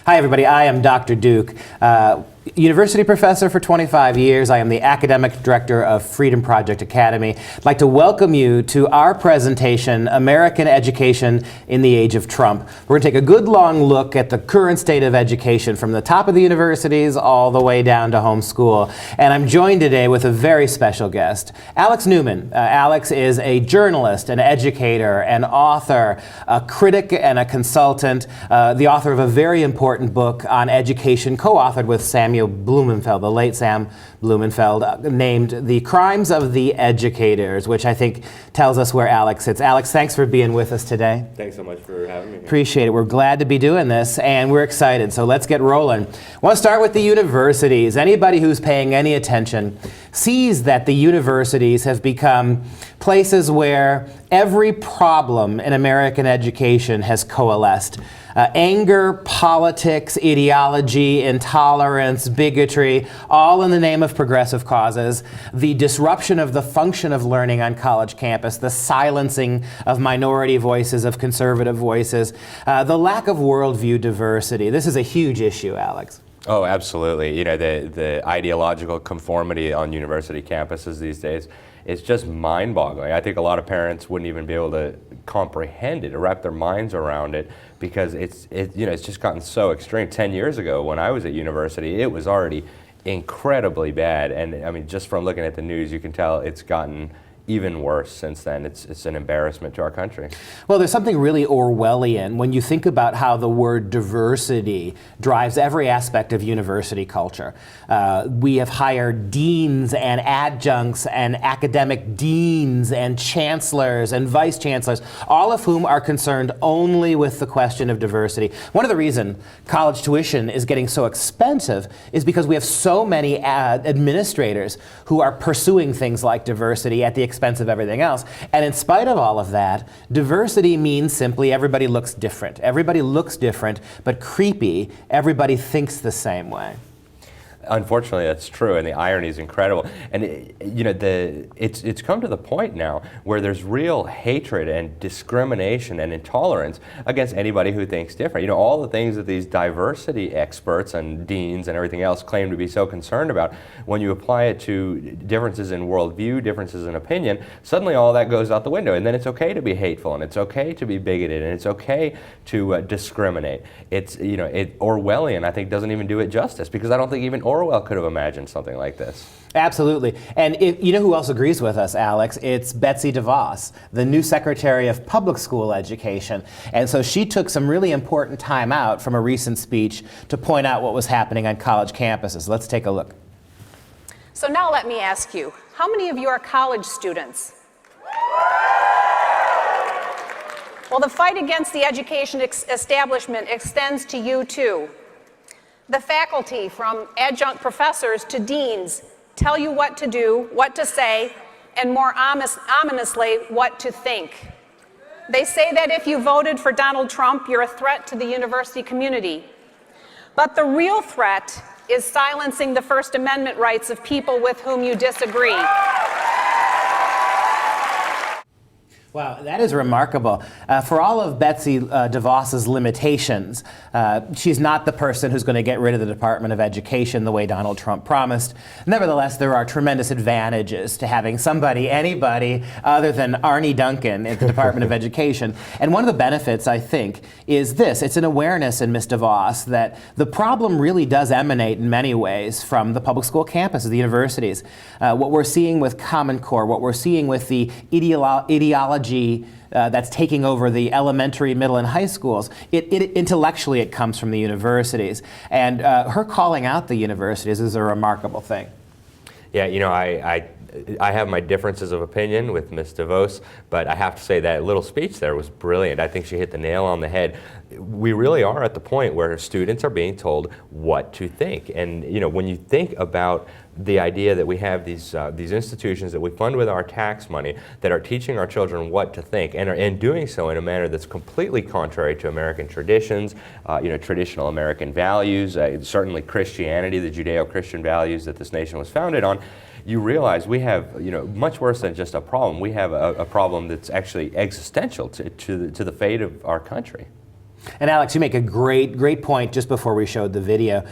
Hi, everybody. I am Dr. Duke, university professor for 25 years. I am the academic director of FreedomProject Academy. I'd like to welcome you to our presentation, American Education in the Age of Trump. We're going to take a good long look at the current state of education from the top of the universities all the way down to homeschool. And I'm joined today with a very special guest, Alex Newman. Alex is a journalist, an educator, an author, a critic, and a consultant, the author of a very important book on education, co-authored with Samuel Blumenfeld, the late Sam Blumenfeld, named The Crimes of the Educators, which I think tells us where Alex sits. Alex, thanks for being with us today. Thanks so much for having me here. Appreciate it. We're glad to be doing this, and we're excited, so let's get rolling. I want to start with the universities. Anybody who's paying any attention sees that the universities have become places where every problem in American education has coalesced. Anger, politics, ideology, intolerance, bigotry, all in the name of progressive causes, the disruption of the function of learning on college campus, the silencing of minority voices, of conservative voices, the lack of worldview diversity. This is a huge issue, Alex. Oh, absolutely. You know, the ideological conformity on university campuses these days is just mind-boggling. I think a lot of parents wouldn't even be able to comprehend it or wrap their minds around it because it's just gotten so extreme. 10 years ago when I was at university, it was already incredibly bad. And I mean, just from looking at the news, you can tell it's gotten even worse since then. It's an embarrassment to our country. Well, there's something really Orwellian when you think about how the word diversity drives every aspect of university culture. We have hired deans and adjuncts and academic deans and chancellors and vice chancellors, all of whom are concerned only with the question of diversity. One of the reasons college tuition is getting so expensive is because we have so many administrators who are pursuing things like diversity at the expense of everything else. And in spite of all of that, diversity means simply everybody looks different. Everybody looks different, but creepy, everybody thinks the same way. Unfortunately, that's true, and the irony is incredible. And it's come to the point now where there's real hatred and discrimination and intolerance against anybody who thinks different. You know, all the things that these diversity experts and deans and everything else claim to be so concerned about, when you apply it to differences in worldview, differences in opinion, suddenly all that goes out the window. And then it's okay to be hateful, and it's okay to be bigoted, and it's okay to discriminate. It's, Orwellian, I think, doesn't even do it justice, because I don't think even Orwell could have imagined something like this. Absolutely. And you know who else agrees with us, Alex? It's Betsy DeVos, the new Secretary of Public School Education. And so she took some really important time out from a recent speech to point out what was happening on college campuses. Let's take a look. So now let me ask you, how many of you are college students? Well, the fight against the education establishment extends to you too. The faculty, from adjunct professors to deans, tell you what to do, what to say, and more ominously, what to think. They say that if you voted for Donald Trump, you're a threat to the university community. But the real threat is silencing the First Amendment rights of people with whom you disagree. Wow, that is remarkable. For all of Betsy DeVos's limitations, she's not the person who's going to get rid of the Department of Education the way Donald Trump promised. Nevertheless, there are tremendous advantages to having anybody other than Arnie Duncan at the Department of Education. And one of the benefits, I think, is this. It's an awareness in Ms. DeVos that the problem really does emanate in many ways from the public school campuses, the universities. What we're seeing with Common Core, what we're seeing with the ideology that's taking over the elementary, middle, and high schools, intellectually it comes from the universities. And her calling out the universities is a remarkable thing. Yeah, you know, I have my differences of opinion with Ms. DeVos, but I have to say that little speech there was brilliant. I think she hit the nail on the head. We really are at the point where students are being told what to think. And you know, when you think about the idea that we have these institutions that we fund with our tax money that are teaching our children what to think, and doing so in a manner that's completely contrary to American traditions, traditional American values, certainly Christianity, the Judeo-Christian values that this nation was founded on, you realize we have, much worse than just a problem. We have a problem that's actually existential to the fate of our country. And Alex, you make a great point just before we showed the video.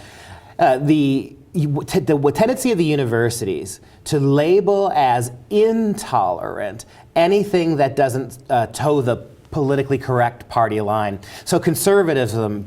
The tendency of the universities to label as intolerant anything that doesn't toe the politically correct party line. So conservatism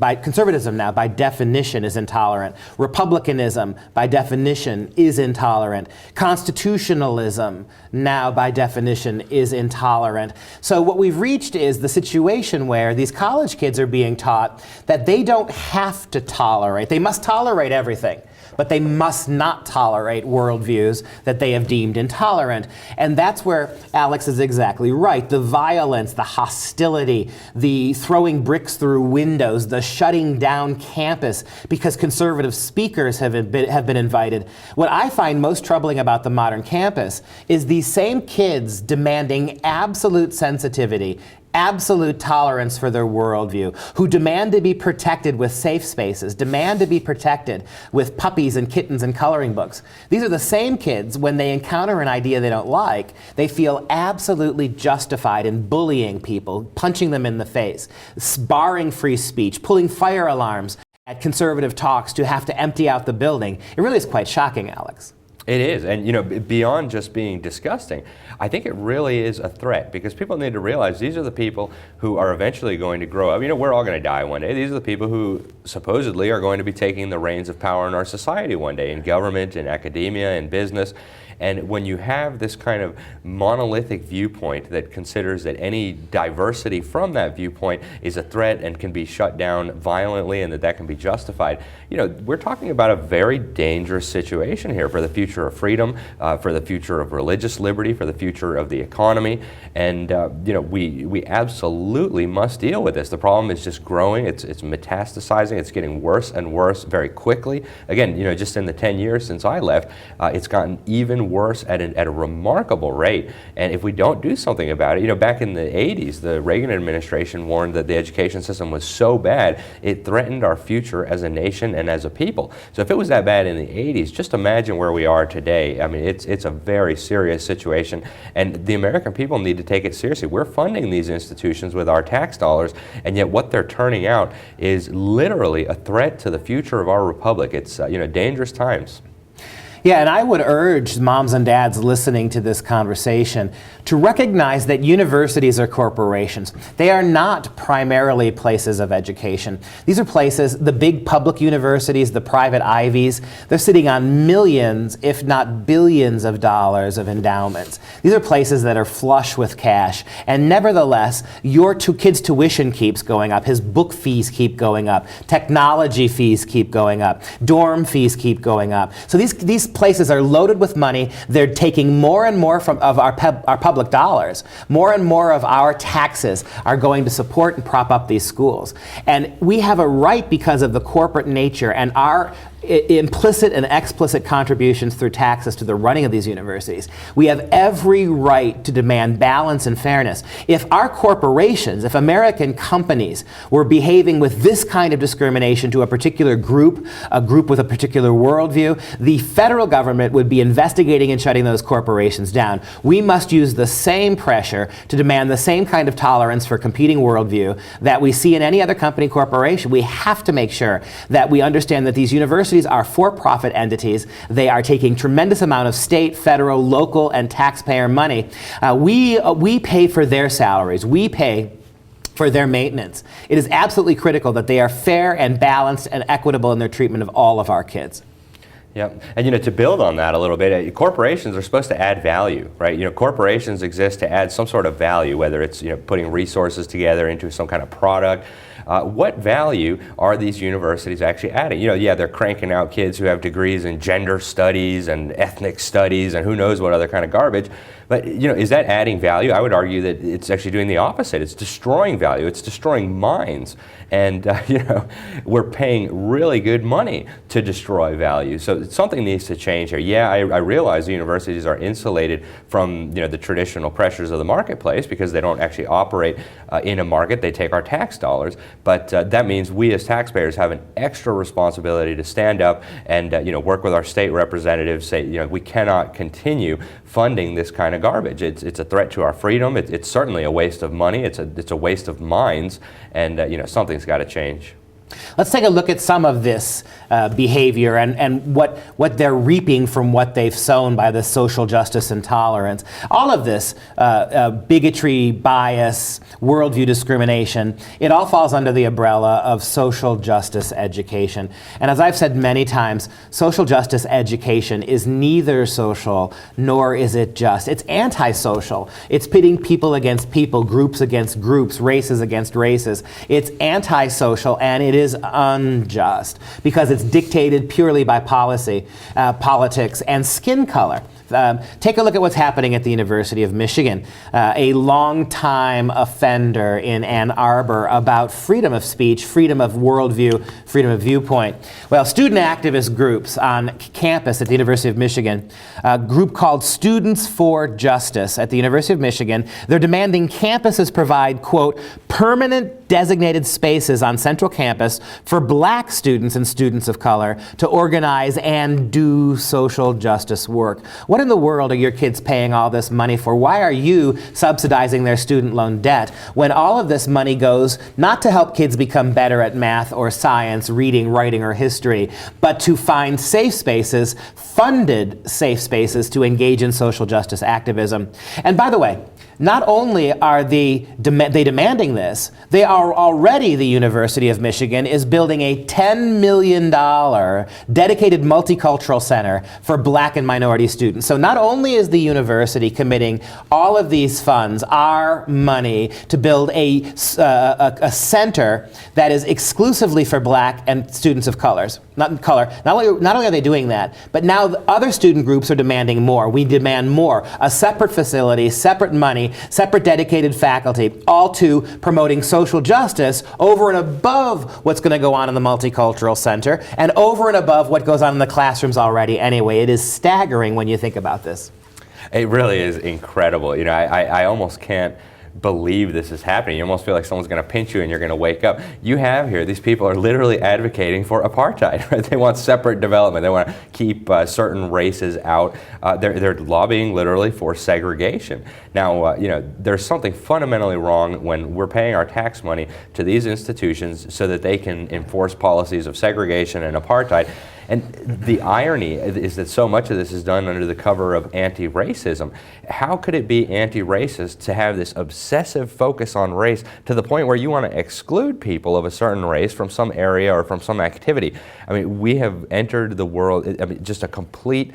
now by definition is intolerant. Republicanism by definition is intolerant. Constitutionalism now by definition is intolerant. So what we've reached is the situation where these college kids are being taught that they don't have to tolerate, they must tolerate everything, but they must not tolerate worldviews that they have deemed intolerant. And that's where Alex is exactly right. The violence, the hostility, the throwing bricks through windows, the shutting down campus because conservative speakers have been invited. What I find most troubling about the modern campus is these same kids demanding absolute sensitivity, absolute tolerance for their worldview, who demand to be protected with safe spaces, demand to be protected with puppies and kittens and coloring books. These are the same kids, when they encounter an idea they don't like, they feel absolutely justified in bullying people, punching them in the face, barring free speech, pulling fire alarms at conservative talks to have to empty out the building. It really is quite shocking, Alex. It is, and beyond just being disgusting, I think it really is a threat, because people need to realize these are the people who are eventually going to grow up. We're all going to die one day. These are the people who supposedly are going to be taking the reins of power in our society one day, in government, in academia, in business. And when you have this kind of monolithic viewpoint that considers that any diversity from that viewpoint is a threat and can be shut down violently and that can be justified, we're talking about a very dangerous situation here for the future of freedom, for the future of religious liberty, for the future of the economy. And we absolutely must deal with this. The problem is just growing, it's metastasizing, it's getting worse and worse very quickly. Again, just in the 10 years since I left, it's gotten even worse at a remarkable rate. And if we don't do something about it, back in the 80s, the Reagan administration warned that the education system was so bad, it threatened our future as a nation and as a people. So if it was that bad in the 80s, just imagine where we are today. It's a very serious situation, and the American people need to take it seriously. We're funding these institutions with our tax dollars, and yet what they're turning out is literally a threat to the future of our republic. It's dangerous times. Yeah, and I would urge moms and dads listening to this conversation to recognize that universities are corporations. They are not primarily places of education. These are places, the big public universities, the private Ivies, they're sitting on millions, if not billions of dollars of endowments. These are places that are flush with cash. And nevertheless, your kid's tuition keeps going up, his book fees keep going up, technology fees keep going up, dorm fees keep going up. So these places are loaded with money. They're taking more and more of our public dollars. More and more of our taxes are going to support and prop up these schools. And we have a right, because of the corporate nature and our implicit and explicit contributions through taxes to the running of these universities. We have every right to demand balance and fairness. If our corporations, if American companies were behaving with this kind of discrimination to a particular group, a group with a particular worldview, the federal government would be investigating and shutting those corporations down. We must use the same pressure to demand the same kind of tolerance for competing worldview that we see in any other company corporation. We have to make sure that we understand that these universities are for-profit entities. They are taking tremendous amount of state, federal, local, and taxpayer money. We pay for their salaries. We pay for their maintenance. It is absolutely critical that they are fair and balanced and equitable in their treatment of all of our kids. Yep. And to build on that a little bit, corporations are supposed to add value, right? Corporations exist to add some sort of value, whether it's putting resources together into some kind of product. What value are these universities actually adding? They're cranking out kids who have degrees in gender studies and ethnic studies and who knows what other kind of garbage. But, is that adding value? I would argue that it's actually doing the opposite. It's destroying value. It's destroying minds. And, we're paying really good money to destroy value. So something needs to change here. Yeah, I realize the universities are insulated from, the traditional pressures of the marketplace because they don't actually operate in a market. They take our tax dollars. But that means we as taxpayers have an extra responsibility to stand up and work with our state representatives, say, we cannot continue funding this kind of garbage. It's a threat to our freedom. It's certainly a waste of money. It's a waste of minds, and something's got to change. Let's take a look at some of this behavior and what they're reaping from what they've sown by this social justice intolerance. All of this bigotry, bias, worldview discrimination, it all falls under the umbrella of social justice education. And as I've said many times, social justice education is neither social nor is it just. It's antisocial. It's pitting people against people, groups against groups, races against races. It's antisocial, and it is unjust because it's dictated purely by policy, politics, and skin color. Take a look at what's happening at the University of Michigan, a longtime offender in Ann Arbor about freedom of speech, freedom of worldview, freedom of viewpoint. Well, student activist groups on campus at the University of Michigan, a group called Students for Justice at the University of Michigan, they're demanding campuses provide, quote, permanent designated spaces on central campus for black students and students of color to organize and do social justice work. What in the world are your kids paying all this money for? Why are you subsidizing their student loan debt when all of this money goes not to help kids become better at math or science, reading, writing, or history, but to find safe spaces, funded safe spaces to engage in social justice activism? And by the way, not only are they demanding this, they are already, the University of Michigan is building a $10 million dedicated multicultural center for black and minority students. So not only is the university committing all of these funds, our money, to build a center that is exclusively for black and students of colors. Not only are they doing that, but now other student groups are demanding more. We demand more. A separate facility, separate money, separate dedicated faculty, all to promoting social justice over and above what's going to go on in the Multicultural Center and over and above what goes on in the classrooms already anyway. It is staggering when you think about this. It really is incredible. I almost can't believe this is happening. You almost feel like someone's going to pinch you and you're going to wake up. You have here, these people are literally advocating for apartheid, right? They want separate development. They want to keep certain races out. They're lobbying literally for segregation. Now, there's something fundamentally wrong when we're paying our tax money to these institutions so that they can enforce policies of segregation and apartheid. And the irony is that so much of this is done under the cover of anti-racism. How could it be anti-racist to have this obsessive focus on race to the point where you want to exclude people of a certain race from some area or from some activity? I mean, we have entered the world, just a complete...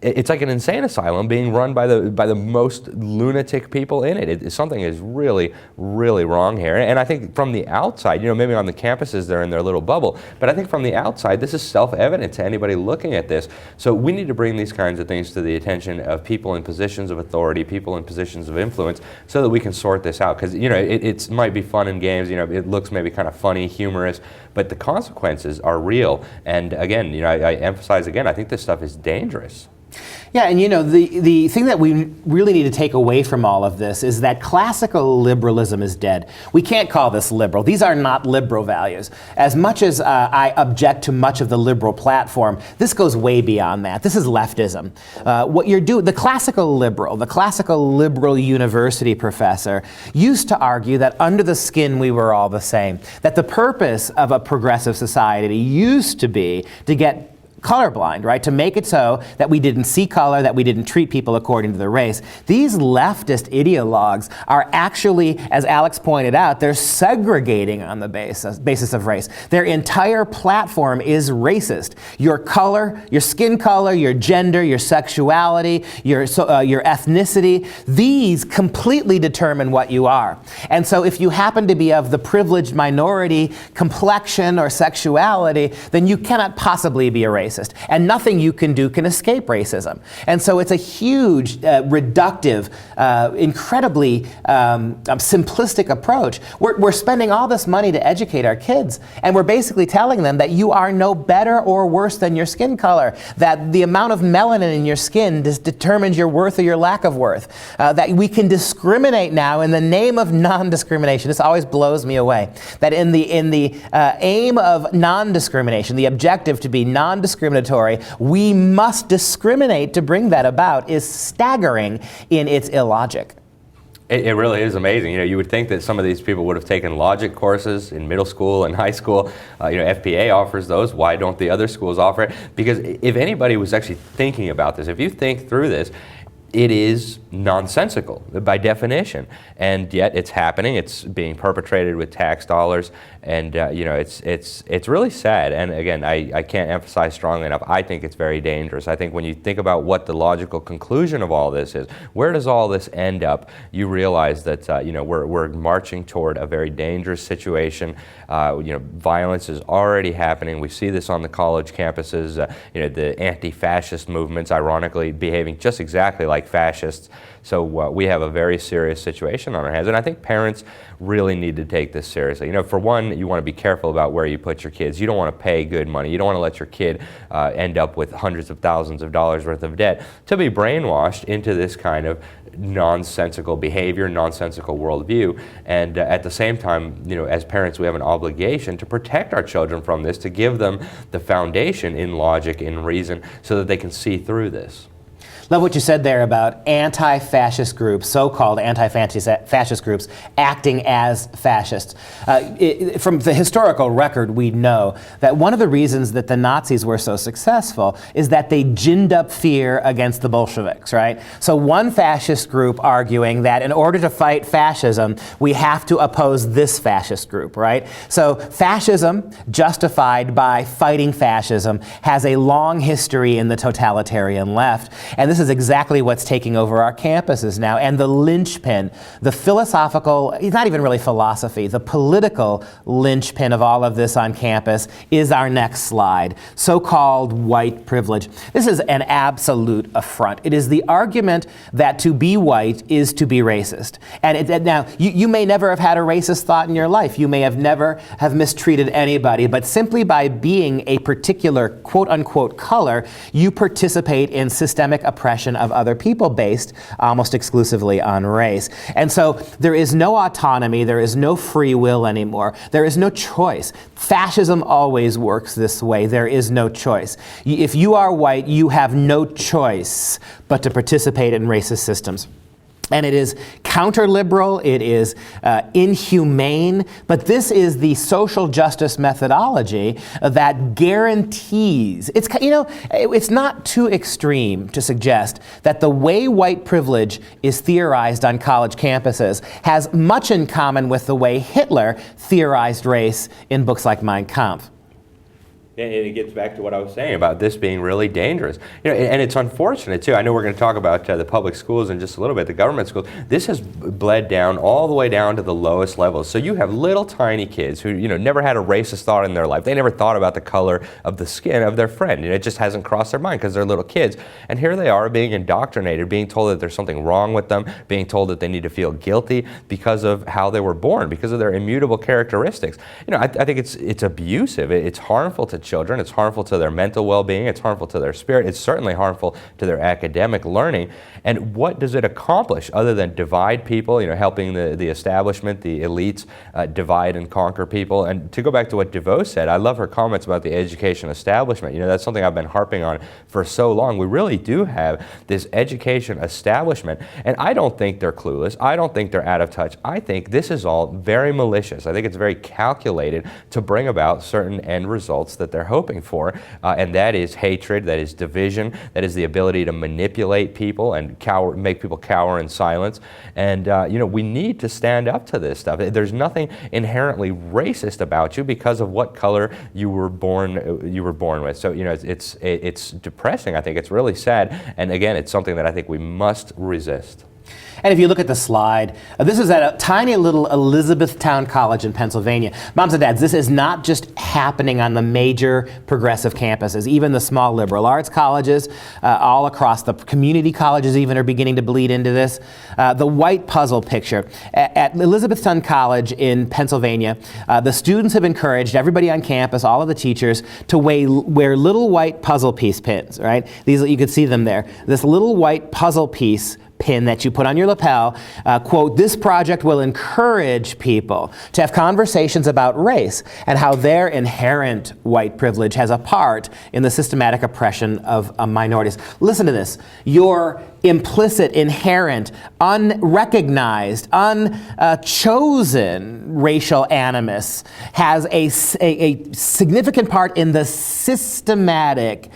It's like an insane asylum being run by the most lunatic people in it. Something is really, really wrong here. And I think from the outside, maybe on the campuses they're in their little bubble, but I think from the outside this is self-evident to anybody looking at this. So we need to bring these kinds of things to the attention of people in positions of authority, people in positions of influence, so that we can sort this out. Because it might be fun and games. It looks maybe kind of funny, humorous, but the consequences are real. And again, I emphasize again, I think this stuff is dangerous. Yeah, and the thing that we really need to take away from all of this is that classical liberalism is dead. We can't call this liberal. These are not liberal values. As much as I object to much of the liberal platform, this goes way beyond that. This is leftism. What you're doing, the classical liberal university professor used to argue that under the skin we were all the same, that the purpose of a progressive society used to be to get colorblind, right? To make it so that we didn't see color, that we didn't treat people according to their race. These leftist ideologues are actually, as Alex pointed out, they're segregating on the basis of race. Their entire platform is racist. Your color, your skin color, your gender, your sexuality, your ethnicity, these completely determine what you are. And so if you happen to be of the privileged minority complexion or sexuality, then you cannot possibly be a racist. racist, and nothing you can do can escape racism. And so it's a huge, reductive, incredibly simplistic approach. We're spending all this money to educate our kids, and we're basically telling them that you are no better or worse than your skin color, that the amount of melanin in your skin determines your worth or your lack of worth, that we can discriminate now in the name of non-discrimination. This always blows me away, that in the aim of non-discrimination, the objective to be non-discriminatory, we must discriminate to bring that about is staggering in its illogic. It really is amazing. You know, you would think that some of these people would have taken logic courses in middle school and high school. FPA offers those. Why don't the other schools offer it? Because if anybody was actually thinking about this, if you think through this, it is nonsensical by definition, and yet it's happening. It's being perpetrated with tax dollars, and it's really sad. And again, I can't emphasize strongly enough. I think it's very dangerous. I think when you think about what the logical conclusion of all this is, where does all this end up? You realize that we're marching toward a very dangerous situation. Violence is already happening. We see this on the college campuses. The anti-fascist movements, ironically, behaving just exactly like fascists. So we have a very serious situation on our hands, and I think parents really need to take this seriously. For one, you want to be careful about where you put your kids. You don't want to pay good money. You don't want to let your kid end up with hundreds of thousands of dollars worth of debt to be brainwashed into this kind of nonsensical behavior, nonsensical worldview. And at the same time, as parents, we have an obligation to protect our children from this, to give them the foundation in logic, in reason, so that they can see through this. Love what you said there about anti-fascist groups, so-called anti-fascist groups, acting as fascists. From the historical record, we know that one of the reasons that the Nazis were so successful is that they ginned up fear against the Bolsheviks, right? So one fascist group arguing that in order to fight fascism, we have to oppose this fascist group, right? So fascism, justified by fighting fascism, has a long history in the totalitarian left. And this is exactly what's taking over our campuses now. And the linchpin, the philosophical, it's not even really philosophy, the political linchpin of all of this on campus is our next slide, so-called white privilege. This is an absolute affront. It is the argument that to be white is to be racist. And now, you may never have had a racist thought in your life. You may have never have mistreated anybody, but simply by being a particular quote-unquote color, you participate in systemic oppression of other people based almost exclusively on race. And so there is no autonomy, there is no free will anymore, there is no choice. Fascism always works this way. There is no choice. If you are white, you have no choice but to participate in racist systems. And it is counter-liberal, it is inhumane, but this is the social justice methodology that guarantees, it's not too extreme to suggest that the way white privilege is theorized on college campuses has much in common with the way Hitler theorized race in books like Mein Kampf. And it gets back to what I was saying about this being really dangerous. And it's unfortunate, too. I know we're going to talk about the public schools in just a little bit, the government schools. This has bled down all the way down to the lowest levels. So you have little tiny kids who, never had a racist thought in their life. They never thought about the color of the skin of their friend. It just hasn't crossed their mind because they're little kids. And here they are being indoctrinated, being told that there's something wrong with them, being told that they need to feel guilty because of how they were born, because of their immutable characteristics. I think it's abusive. It's harmful to children. It's harmful to their mental well-being. It's harmful to their spirit. It's certainly harmful to their academic learning. And what does it accomplish other than divide people, helping the establishment, the elites, divide and conquer people? And to go back to what DeVos said, I love her comments about the education establishment. That's something I've been harping on for so long. We really do have this education establishment, and I don't think they're clueless. I don't think they're out of touch. I think this is all very malicious. I think it's very calculated to bring about certain end results that they're hoping for, and that is hatred, that is division, that is the ability to manipulate people and make people cower in silence. And we need to stand up to this stuff. There's nothing inherently racist about you because of what color you were born with. So it's depressing. I think it's really sad. And again, it's something that I think we must resist. And if you look at the slide, this is at a tiny little Elizabethtown College in Pennsylvania. Moms and dads, this is not just happening on the major progressive campuses. Even the small liberal arts colleges, all across the community colleges even are beginning to bleed into this. The white puzzle picture. At Elizabethtown College in Pennsylvania, the students have encouraged everybody on campus, all of the teachers, to wear little white puzzle piece pins, right? These, you can see them there. This little white puzzle piece pin that you put on your lapel, quote, "This project will encourage people to have conversations about race and how their inherent white privilege has a part in the systematic oppression of minorities." Listen to this. Your implicit, inherent, unrecognized, unchosen racial animus has a significant part in the systematic.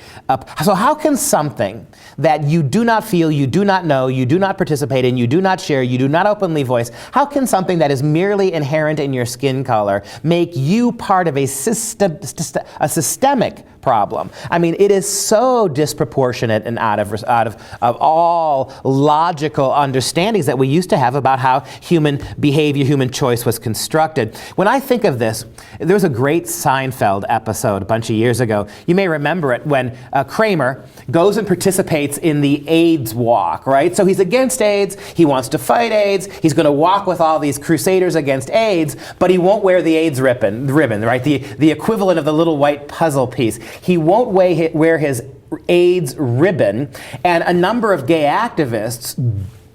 So how can something that you do not feel, you do not know, you do not participate in, you do not share, you do not openly voice, how can something that is merely inherent in your skin color make you part of a systemic problem? I mean, it is so disproportionate and out of all logical understandings that we used to have about how human behavior, human choice was constructed. When I think of this, there was a great Seinfeld episode a bunch of years ago. You may remember it when Kramer goes and participates in the AIDS walk, right? So he's against AIDS, he wants to fight AIDS, he's going to walk with all these crusaders against AIDS, but he won't wear the AIDS ribbon, right? The equivalent of the little white puzzle piece. He won't wear his AIDS ribbon, and a number of gay activists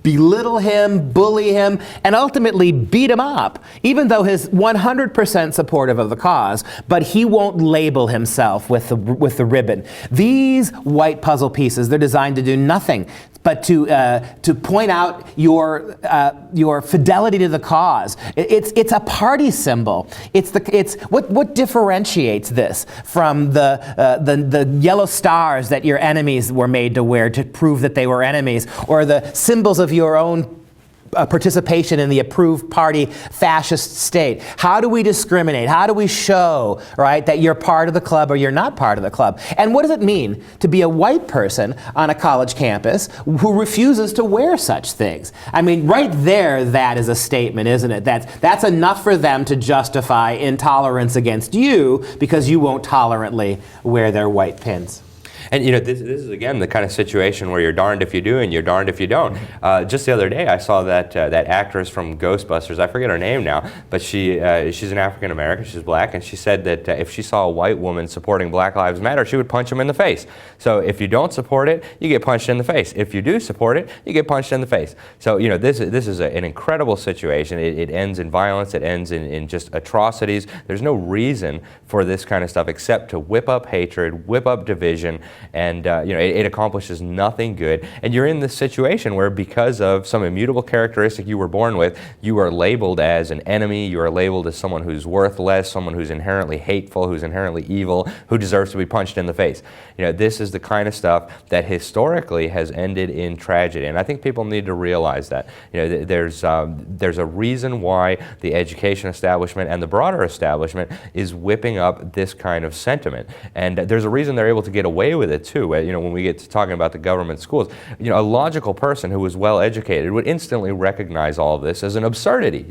belittle him, bully him, and ultimately beat him up, even though he's 100% supportive of the cause, but he won't label himself with the ribbon. These white puzzle pieces, they're designed to do nothing but to point out your fidelity to the cause. It's a party symbol. It's what differentiates this from the yellow stars that your enemies were made to wear to prove that they were enemies, or the symbols of your own participation in the approved party fascist state. How do we discriminate? How do we show, right, that you're part of the club or you're not part of the club? And what does it mean to be a white person on a college campus who refuses to wear such things? I mean, right there, that is a statement, isn't it? That's enough for them to justify intolerance against you because you won't tolerantly wear their white pins. And this is again the kind of situation where you're darned if you do and you're darned if you don't. Just the other day, I saw that actress from Ghostbusters. I forget her name now, but she's an African American. She's black, and she said that if she saw a white woman supporting Black Lives Matter, she would punch him in the face. So if you don't support it, you get punched in the face. If you do support it, you get punched in the face. So this is an incredible situation. It ends in violence. It ends in just atrocities. There's no reason for this kind of stuff except to whip up hatred, whip up division. And it accomplishes nothing good. And you're in this situation where, because of some immutable characteristic you were born with, you are labeled as an enemy. You are labeled as someone who's worthless, someone who's inherently hateful, who's inherently evil, who deserves to be punched in the face. This is the kind of stuff that historically has ended in tragedy. And I think people need to realize that. There's a reason why the education establishment and the broader establishment is whipping up this kind of sentiment. And there's a reason they're able to get away with it too. When we get to talking about the government schools, a logical person who was well educated would instantly recognize all of this as an absurdity.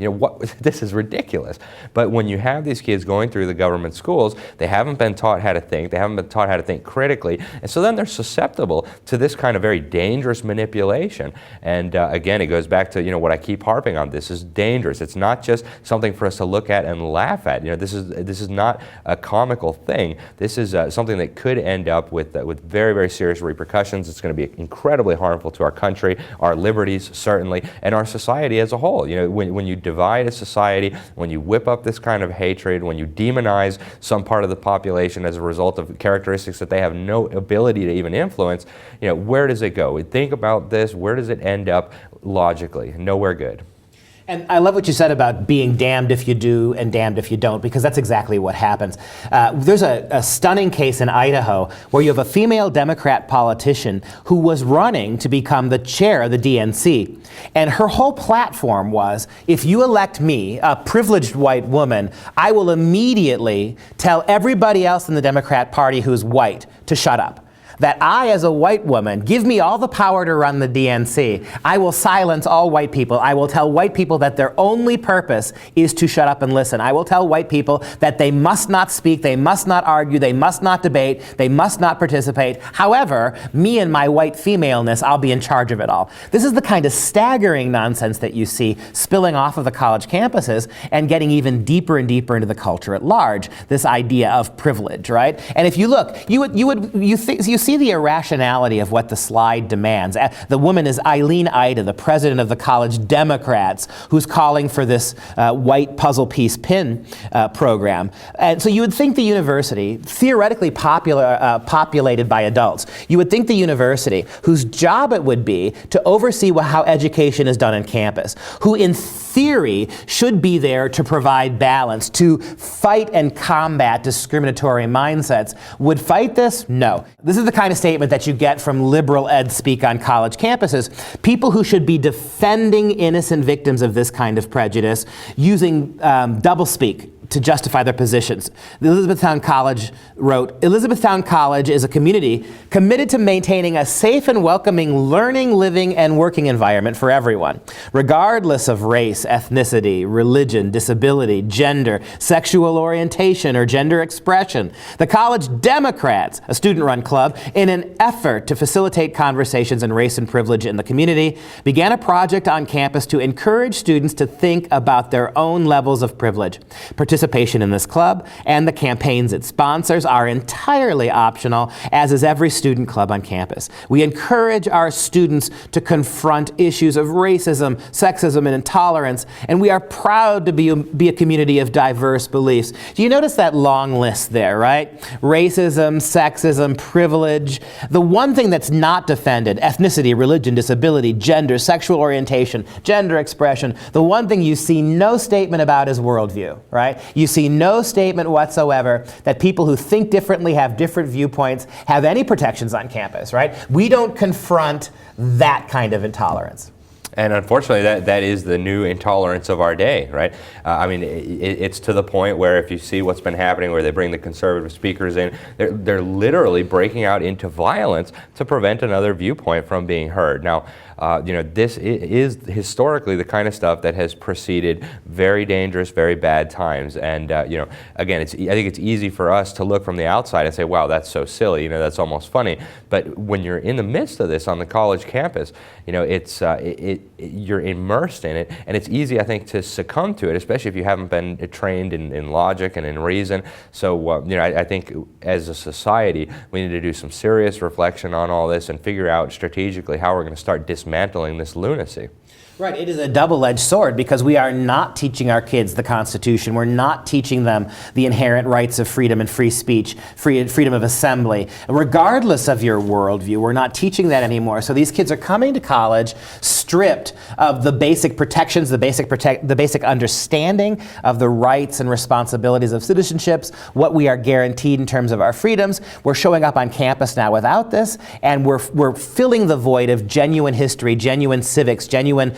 This is ridiculous. But when you have these kids going through the government schools, they haven't been taught how to think. They haven't been taught how to think critically, and so then they're susceptible to this kind of very dangerous manipulation. And again, it goes back to what I keep harping on. This is dangerous. It's not just something for us to look at and laugh at. This is not a comical thing. This is something that could end up with very, very serious repercussions. It's going to be incredibly harmful to our country, our liberties certainly, and our society as a whole. When you divide a society, when you whip up this kind of hatred, when you demonize some part of the population as a result of characteristics that they have no ability to even influence, where does it go? Think about this. Where does it end up logically? Nowhere good. And I love what you said about being damned if you do and damned if you don't, because that's exactly what happens. There's a stunning case in Idaho where you have a female Democrat politician who was running to become the chair of the DNC. And her whole platform was, if you elect me, a privileged white woman, I will immediately tell everybody else in the Democrat Party who's white to shut up. that I, as a white woman, give me all the power to run the DNC. I will silence all white people. I will tell white people that their only purpose is to shut up and listen. I will tell white people that they must not speak, they must not argue, they must not debate, they must not participate. However, me and my white femaleness, I'll be in charge of it all. This is the kind of staggering nonsense that you see spilling off of the college campuses and getting even deeper and deeper into the culture at large. This idea of privilege, right? And if you look, you see the irrationality of what the slide demands. The woman is Eileen Ida, the president of the College Democrats, who's calling for this white puzzle piece pin program. And so you would think the university, theoretically populated by adults, you would think the university, whose job it would be to oversee how education is done on campus, who in theory should be there to provide balance, to fight and combat discriminatory mindsets, would fight this? No. This is the kind of statement that you get from liberal ed speak on college campuses. People who should be defending innocent victims of this kind of prejudice using doublespeak to justify their positions. The Elizabethtown College wrote, Elizabethtown College is a community committed to maintaining a safe and welcoming learning, living, and working environment for everyone, regardless of race, ethnicity, religion, disability, gender, sexual orientation, or gender expression. The College Democrats, a student-run club, in an effort to facilitate conversations on race and privilege in the community, began a project on campus to encourage students to think about their own levels of privilege. Participation in this club and the campaigns it sponsors are entirely optional, as is every student club on campus. We encourage our students to confront issues of racism, sexism, and intolerance, and we are proud to be a community of diverse beliefs. Do you notice that long list there, right? Racism, sexism, privilege. The one thing that's not defended, ethnicity, religion, disability, gender, sexual orientation, gender expression, the one thing you see no statement about is worldview, right? You see no statement whatsoever that people who think differently, have different viewpoints, have any protections on campus, right? We don't confront that kind of intolerance. And unfortunately, that is the new intolerance of our day, right? I mean, it's to the point where if you see what's been happening, where they bring the conservative speakers in, they're literally breaking out into violence to prevent another viewpoint from being heard. Now, this is historically the kind of stuff that has preceded very dangerous, very bad times. And again, I think it's easy for us to look from the outside and say, "Wow, that's so silly," that's almost funny. But when you're in the midst of this on the college campus, you're immersed in it, and it's easy, I think, to succumb to it, especially if you haven't been trained in logic and in reason. So, I think as a society, we need to do some serious reflection on all this and figure out strategically how we're going to start dismantling this lunacy. Right, it is a double-edged sword because we are not teaching our kids the Constitution. We're not teaching them the inherent rights of freedom and free speech, freedom of assembly. Regardless of your worldview, we're not teaching that anymore. So these kids are coming to college stripped of the basic protections, the basic understanding of the rights and responsibilities of citizenships, what we are guaranteed in terms of our freedoms. We're showing up on campus now without this, and we're filling the void of genuine history, genuine civics, genuine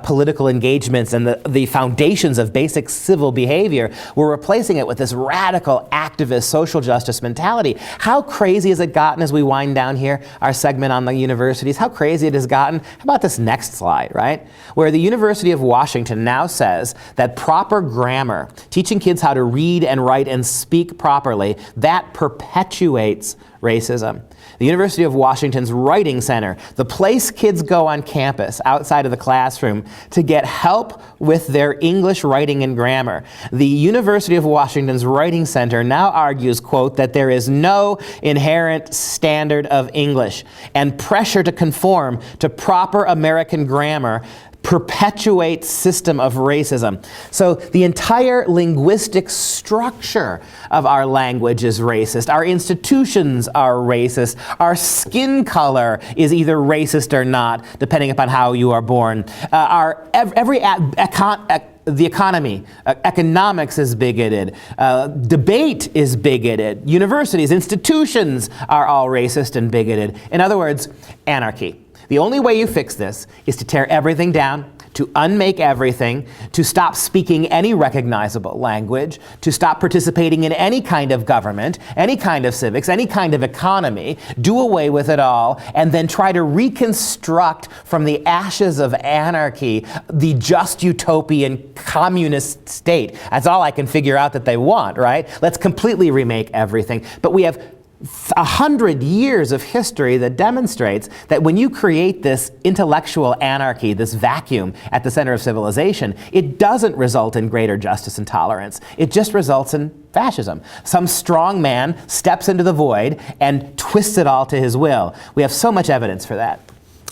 political engagements, and the foundations of basic civil behavior. We're replacing it with this radical activist social justice mentality. How crazy has it gotten as we wind down here, our segment on the universities? How crazy it has gotten? How about this next slide, right? Where the University of Washington now says that proper grammar, teaching kids how to read and write and speak properly, that perpetuates racism. The University of Washington's Writing Center, the place kids go on campus outside of the classroom to get help with their English writing and grammar. The University of Washington's Writing Center now argues, quote, that there is no inherent standard of English, and pressure to conform to proper American grammar perpetuates system of racism. So the entire linguistic structure of our language is racist. Our institutions are racist. Our skin color is either racist or not, depending upon how you are born. The economy, economics is bigoted, debate is bigoted, universities, institutions are all racist and bigoted. In other words, anarchy. The only way you fix this is to tear everything down, to unmake everything, to stop speaking any recognizable language, to stop participating in any kind of government, any kind of civics, any kind of economy, do away with it all, and then try to reconstruct from the ashes of anarchy the just utopian communist state. That's all I can figure out that they want, right? Let's completely remake everything. But we have 100 years of history that demonstrates that when you create this intellectual anarchy, this vacuum at the center of civilization, it doesn't result in greater justice and tolerance. It just results in fascism. Some strong man steps into the void and twists it all to his will. We have so much evidence for that.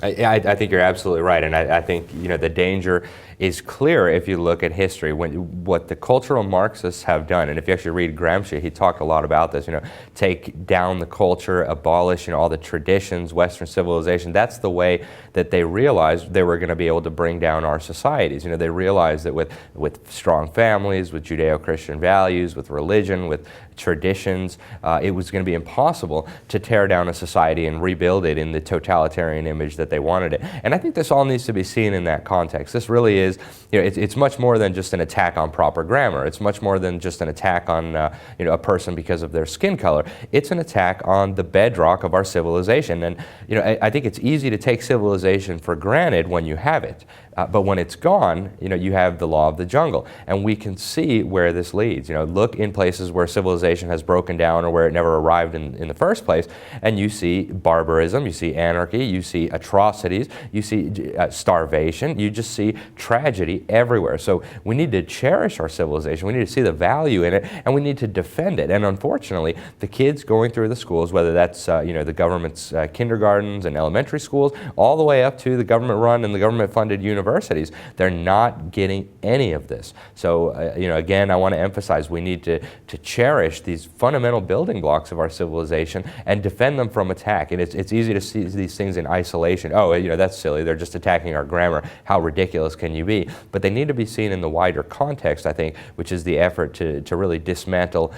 I think you're absolutely right, and I think the danger is clear if you look at history. What the cultural Marxists have done, and if you actually read Gramsci, he talked a lot about this. Take down the culture, abolish all the traditions, Western civilization. That's the way that they realized they were going to be able to bring down our societies. They realized that with strong families, with Judeo-Christian values, with religion, with traditions, it was going to be impossible to tear down a society and rebuild it in the totalitarian image that they wanted it. And I think this all needs to be seen in that context. This really is, it's much more than just an attack on proper grammar. It's much more than just an attack on a person because of their skin color. It's an attack on the bedrock of our civilization. And I think it's easy to take civilization for granted when you have it. But when it's gone, you have the law of the jungle. And we can see where this leads. Look in places where civilization has broken down or where it never arrived in the first place, and you see barbarism, you see anarchy, you see atrocities, you see starvation, you just see tragedy everywhere. So we need to cherish our civilization, we need to see the value in it, and we need to defend it. And unfortunately, the kids going through the schools, whether that's the government's kindergartens and elementary schools, all the way up to the government-run and the government-funded universities, they're not getting any of this. So, again, I want to emphasize we need to cherish these fundamental building blocks of our civilization and defend them from attack. And it's easy to see these things in isolation. Oh, that's silly. They're just attacking our grammar. How ridiculous can you be? But they need to be seen in the wider context, I think, which is the effort to really dismantle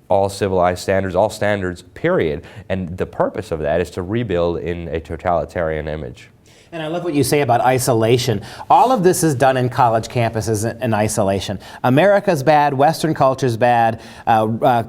all civilized standards, all standards, period. And the purpose of that is to rebuild in a totalitarian image. And I love what you say about isolation. All of this is done in college campuses in isolation. America's bad, Western culture's bad,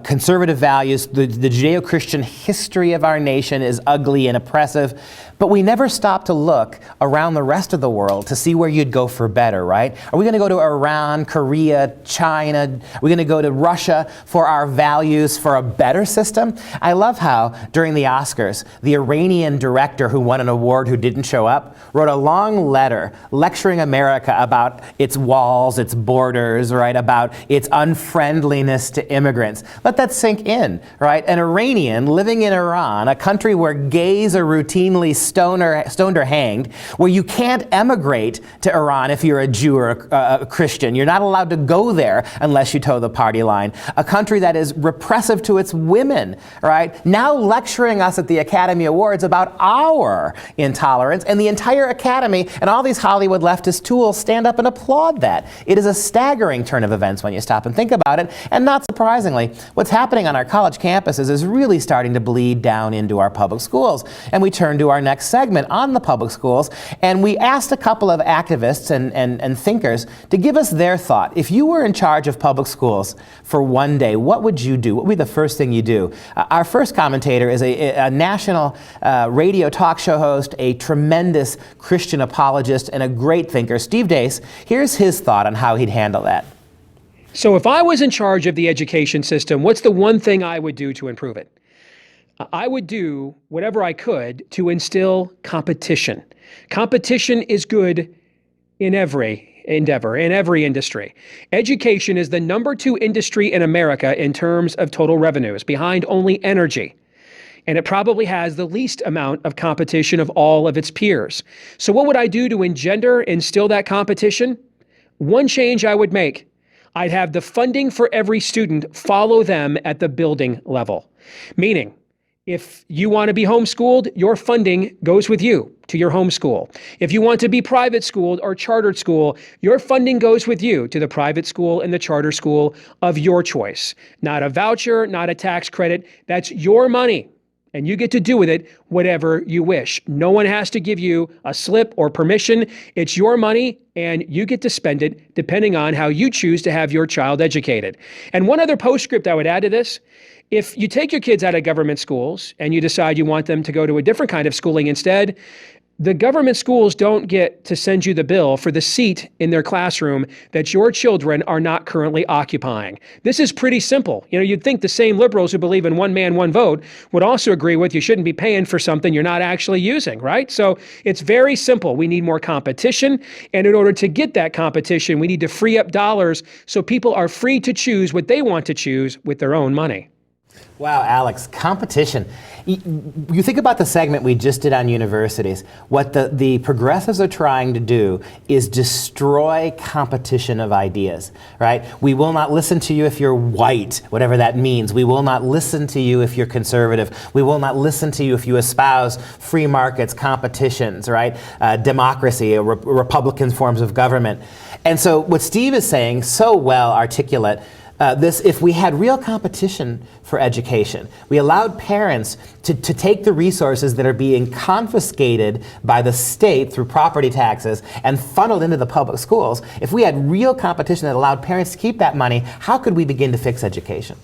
conservative values, the Judeo-Christian history of our nation is ugly and oppressive. But we never stop to look around the rest of the world to see where you'd go for better, right? Are we going to go to Iran, Korea, China? Are we going to go to Russia for our values, for a better system? I love how, during the Oscars, the Iranian director who won an award who didn't show up wrote a long letter lecturing America about its walls, its borders, right? About its unfriendliness to immigrants. Let that sink in, right? An Iranian living in Iran, a country where gays are routinely stoned or hanged, where you can't emigrate to Iran if you're a Jew or a Christian. You're not allowed to go there unless you toe the party line. A country that is repressive to its women, right? Now lecturing us at the Academy Awards about our intolerance, and the entire Academy and all these Hollywood leftist tools stand up and applaud that. It is a staggering turn of events when you stop and think about it, and not surprisingly, what's happening on our college campuses is really starting to bleed down into our public schools. And we turn to our next segment on the public schools, and we asked a couple of activists and thinkers to give us their thought. If you were in charge of public schools for one day, what would you do? What would be the first thing you do? Our first commentator is a national radio talk show host, a tremendous Christian apologist, and a great thinker, Steve Deace. Here's his thought on how he'd handle that. So if I was in charge of the education system, what's the one thing I would do to improve it? I would do whatever I could to instill competition. Competition is good in every endeavor, in every industry. Education is the #2 industry in America in terms of total revenues, behind only energy. And it probably has the least amount of competition of all of its peers. So what would I do to instill that competition? One change I would make. I'd have the funding for every student follow them at the building level. Meaning, if you want to be homeschooled, your funding goes with you to your homeschool. If you want to be private schooled or chartered school, your funding goes with you to the private school and the charter school of your choice. Not a voucher, not a tax credit. That's your money. and you get to do with it whatever you wish. No one has to give you a slip or permission. It's your money, and you get to spend it depending on how you choose to have your child educated. And one other postscript I would add to this: if you take your kids out of government schools and you decide you want them to go to a different kind of schooling instead, the government schools don't get to send you the bill for the seat in their classroom that your children are not currently occupying. This is pretty simple. You'd think the same liberals who believe in one man, one vote would also agree with you shouldn't be paying for something you're not actually using, right? So it's very simple. We need more competition. And in order to get that competition, we need to free up dollars so people are free to choose what they want to choose with their own money. Wow, Alex, competition. You think about the segment we just did on universities. What the progressives are trying to do is destroy competition of ideas, right? We will not listen to you if you're white, whatever that means. We will not listen to you if you're conservative. We will not listen to you if you espouse free markets, competitions, right? Democracy, Republican forms of government. And so what Steve is saying, so well articulate, if we had real competition for education, we allowed parents to take the resources that are being confiscated by the state through property taxes and funneled into the public schools. If we had real competition that allowed parents to keep that money, how could we begin to fix education?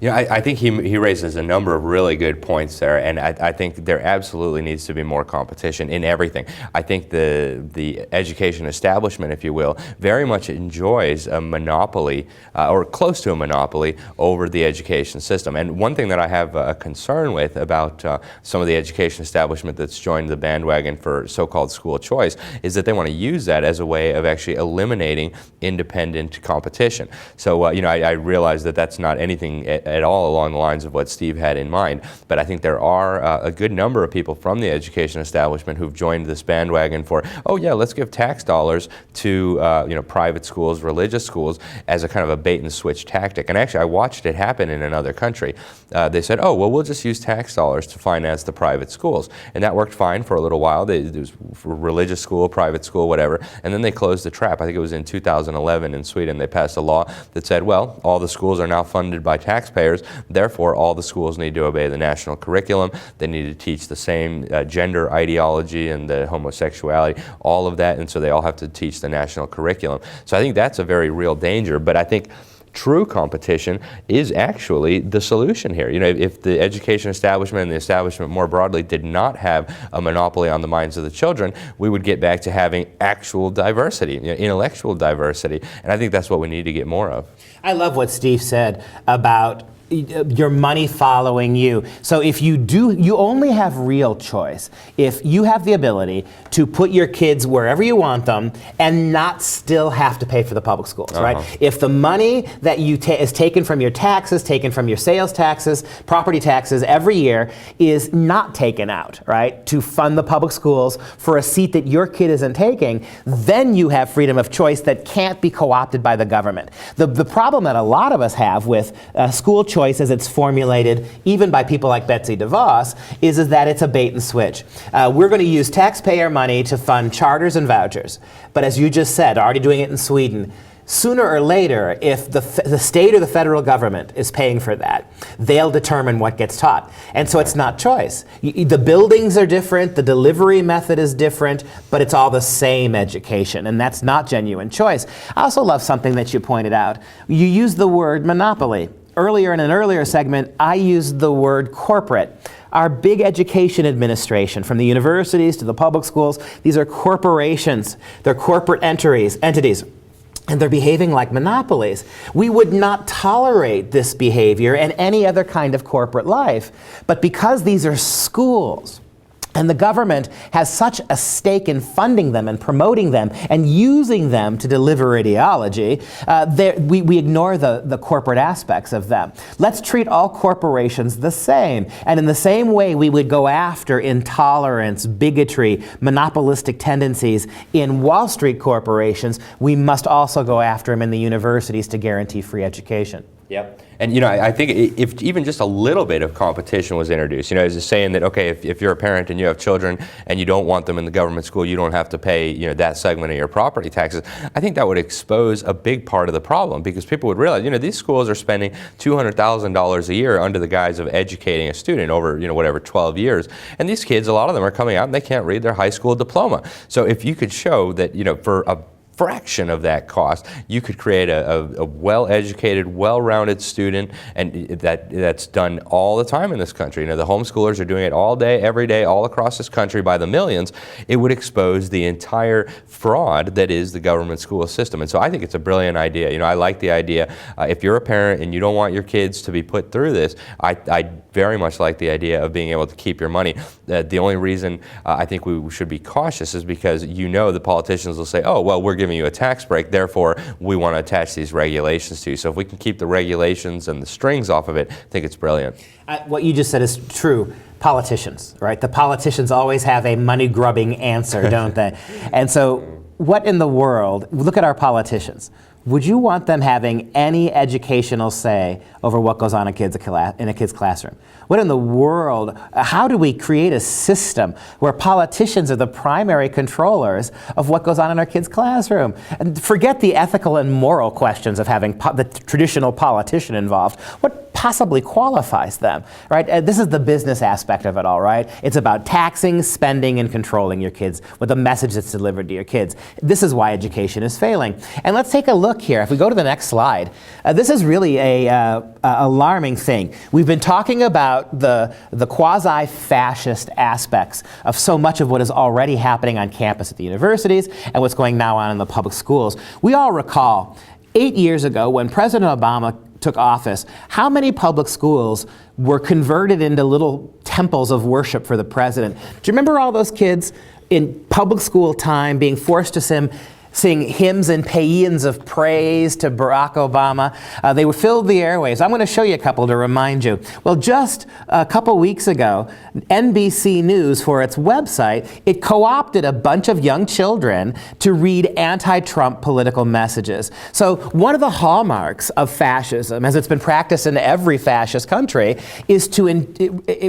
I think he raises a number of really good points there, and I think there absolutely needs to be more competition in everything. I think the education establishment, if you will, very much enjoys a monopoly, or close to a monopoly, over the education system. And one thing that I have a concern with about some of the education establishment that's joined the bandwagon for so-called school choice is that they want to use that as a way of actually eliminating independent competition. So, I realize that that's not anything at all along the lines of what Steve had in mind, but I think there are a good number of people from the education establishment who've joined this bandwagon for, oh yeah, let's give tax dollars to private schools, religious schools, as a kind of a bait and switch tactic. And actually I watched it happen in another country. They said, oh well, we'll just use tax dollars to finance the private schools, and that worked fine for a little while. It was for religious school, private school, whatever, and then they closed the trap. I think it was in 2011 in Sweden. They passed a law that said, well, all the schools are now funded by taxpayers, therefore all the schools need to obey the national curriculum. They need to teach the same gender ideology and the homosexuality, all of that, and so they all have to teach the national curriculum. So I think that's a very real danger, but I think true competition is actually the solution here. If the education establishment and the establishment more broadly did not have a monopoly on the minds of the children, we would get back to having actual diversity, intellectual diversity, and I think that's what we need to get more of. I love what Steve said about your money following you. So if you only have real choice if you have the ability to put your kids wherever you want them and not still have to pay for the public schools, right? If the money that is taken from your taxes, taken from your sales taxes, property taxes every year is not taken out, right, to fund the public schools for a seat that your kid isn't taking, then you have freedom of choice that can't be co-opted by the government. The problem that a lot of us have with school choice as it's formulated, even by people like Betsy DeVos, is that it's a bait and switch. We're going to use taxpayer money to fund charters and vouchers. But as you just said, already doing it in Sweden, sooner or later, if the state or the federal government is paying for that, they'll determine what gets taught. And so it's not choice. The buildings are different, the delivery method is different, but it's all the same education, and that's not genuine choice. I also love something that you pointed out. You used the word monopoly. Earlier, in an earlier segment, I used the word corporate. Our big education administration, from the universities to the public schools, these are corporations. They're corporate entities, and they're behaving like monopolies. We would not tolerate this behavior in any other kind of corporate life. But because these are schools, and the government has such a stake in funding them and promoting them and using them to deliver ideology, we ignore the corporate aspects of them. Let's treat all corporations the same. And in the same way we would go after intolerance, bigotry, monopolistic tendencies in Wall Street corporations, we must also go after them in the universities to guarantee free education. Yep. And I think if even just a little bit of competition was introduced, as a saying that, okay, if you're a parent and you have children and you don't want them in the government school, you don't have to pay, that segment of your property taxes. I think that would expose a big part of the problem, because people would realize, these schools are spending $200,000 a year under the guise of educating a student over, whatever, 12 years. And these kids, a lot of them are coming out and they can't read their high school diploma. So if you could show that, for a fraction of that cost, you could create a well-educated, well-rounded student, and that's done all the time in this country. The homeschoolers are doing it all day, every day, all across this country by the millions. It would expose the entire fraud that is the government school system. And so I think it's a brilliant idea. I like the idea. If you're a parent and you don't want your kids to be put through this, I very much like the idea of being able to keep your money. The only reason I think we should be cautious is because the politicians will say, oh, well, we're giving you a tax break, therefore we want to attach these regulations to you. So if we can keep the regulations and the strings off of it, I think it's brilliant. What you just said is true. Politicians, right? The politicians always have a money-grubbing answer, don't they? And so what in the world, look at our politicians. Would you want them having any educational say over what goes on in a kid's classroom? What in the world, how do we create a system where politicians are the primary controllers of what goes on in our kids' classroom? And forget the ethical and moral questions of having the traditional politician involved. What possibly qualifies them, right? This is the business aspect of it all, right? It's about taxing, spending, and controlling your kids with the message that's delivered to your kids. This is why education is failing. And let's take a look here. If we go to the next slide, this is really a alarming thing. We've been talking about the quasi-fascist aspects of so much of what is already happening on campus at the universities and what's going now on in the public schools. We all recall 8 years ago when President Obama took office, how many public schools were converted into little temples of worship for the president? Do you remember all those kids in public school time being forced to sing hymns and paeans of praise to Barack Obama? They would fill the airwaves. I'm going to show you a couple to remind you. Well, just a couple weeks ago, NBC News, for its website, it co-opted a bunch of young children to read anti-Trump political messages. So one of the hallmarks of fascism, as it's been practiced in every fascist country, is to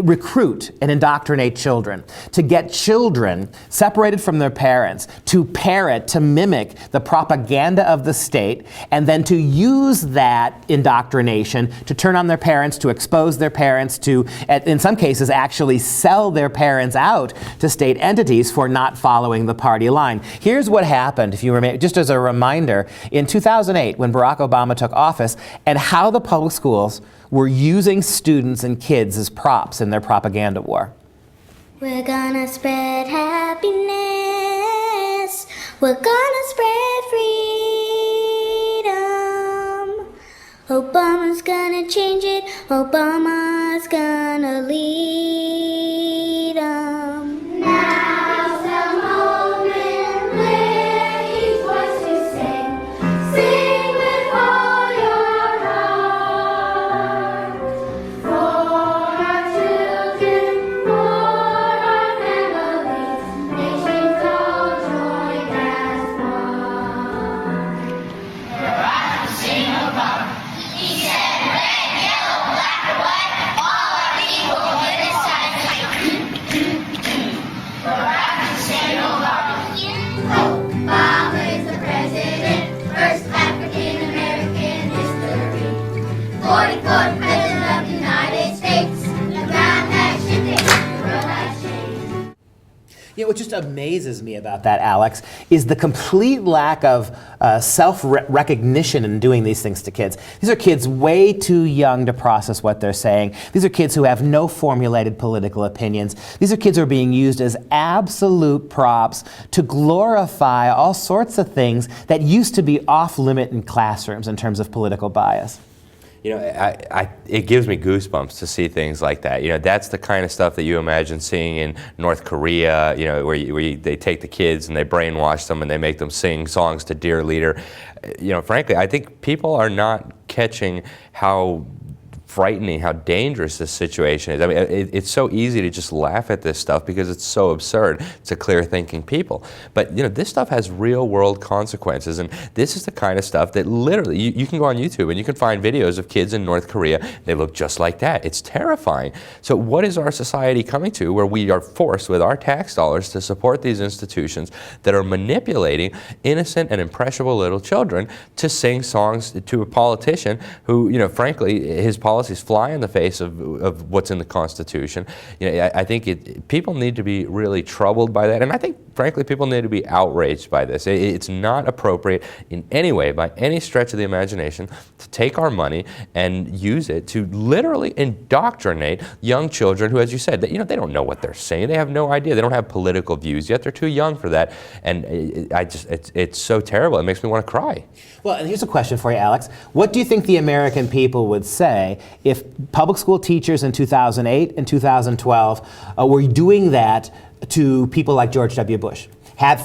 recruit and indoctrinate children, to get children separated from their parents, to parrot, to mimic the propaganda of the state, and then to use that indoctrination to turn on their parents, to expose their parents, to, in some cases, actually sell their parents out to state entities for not following the party line. Here's what happened, if you remember, just as a reminder, in 2008, when Barack Obama took office, and how the public schools were using students and kids as props in their propaganda war. We're gonna spread happiness. We're gonna spread freedom. Obama's gonna change it. Obama's gonna lead 'em. Now's the moment where each voice to sing. Sing with all your heart. For our children, for our families, nations all join as one. Barack Hussein Obama, he said, red, yellow, black or white, all are equal in this time. Barack Hussein Obama. Obama is the president, first African American history. 44th president of the United States. The ground has shifted, the world has changed. What just amazes me about that, Alex, is the complete lack of self-recognition in doing these things to kids. These are kids way too young to process what they're saying. These are kids who have no formulated political opinions. These are kids who are being used as absolute props to glorify all sorts of things that used to be off-limit in classrooms in terms of political bias. It gives me goosebumps to see things like that. That's the kind of stuff that you imagine seeing in North Korea, where they take the kids and they brainwash them and they make them sing songs to Dear Leader. Frankly, I think people are not catching how frightening, how dangerous this situation is. I mean, it's so easy to just laugh at this stuff because it's so absurd to clear-thinking people. But this stuff has real-world consequences, and this is the kind of stuff that literally you can go on YouTube and you can find videos of kids in North Korea. They look just like that. It's terrifying. So what is our society coming to, where we are forced with our tax dollars to support these institutions that are manipulating innocent and impressionable little children to sing songs to a politician who, frankly, his policies fly in the face of what's in the Constitution? I think people need to be really troubled by that, and I think, frankly, people need to be outraged by this. It's not appropriate in any way, by any stretch of the imagination, to take our money and use it to literally indoctrinate young children who, as you said, they don't know what they're saying. They have no idea. They don't have political views yet. They're too young for that, and it's so terrible. It makes me want to cry. Well, and here's a question for you, Alex. What do you think the American people would say if public school teachers in 2008 and 2012 were doing that to people like George W. Bush?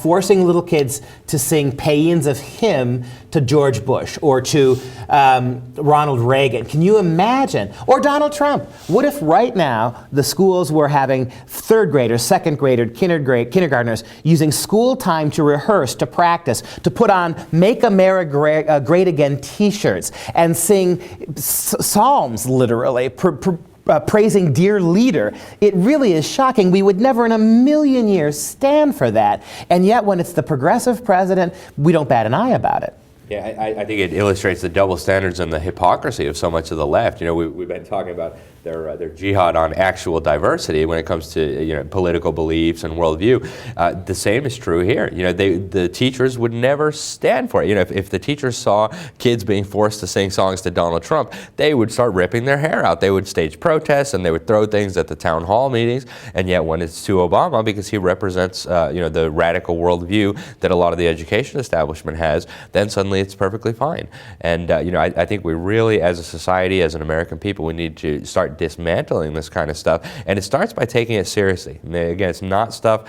Forcing little kids to sing paeans of hymn to George Bush or to Ronald Reagan. Can you imagine? Or Donald Trump. What if right now the schools were having third graders, second graders, kindergartners using school time to rehearse, to practice, to put on Make America Great Again t-shirts and sing psalms, literally, praising dear leader? It really is shocking. We would never in a million years stand for that. And yet when it's the progressive president, we don't bat an eye about it. Yeah, I think it illustrates the double standards and the hypocrisy of so much of the left. We've been talking about their jihad on actual diversity when it comes to political beliefs and worldview. The same is true here. The teachers would never stand for it. If the teachers saw kids being forced to sing songs to Donald Trump, they would start ripping their hair out. They would stage protests and they would throw things at the town hall meetings. And yet, when it's to Obama, because he represents the radical worldview that a lot of the education establishment has, then suddenly it's perfectly fine. And I think we really, as a society, as an American people, we need to start dismantling this kind of stuff. And it starts by taking it seriously. Again, it's not stuff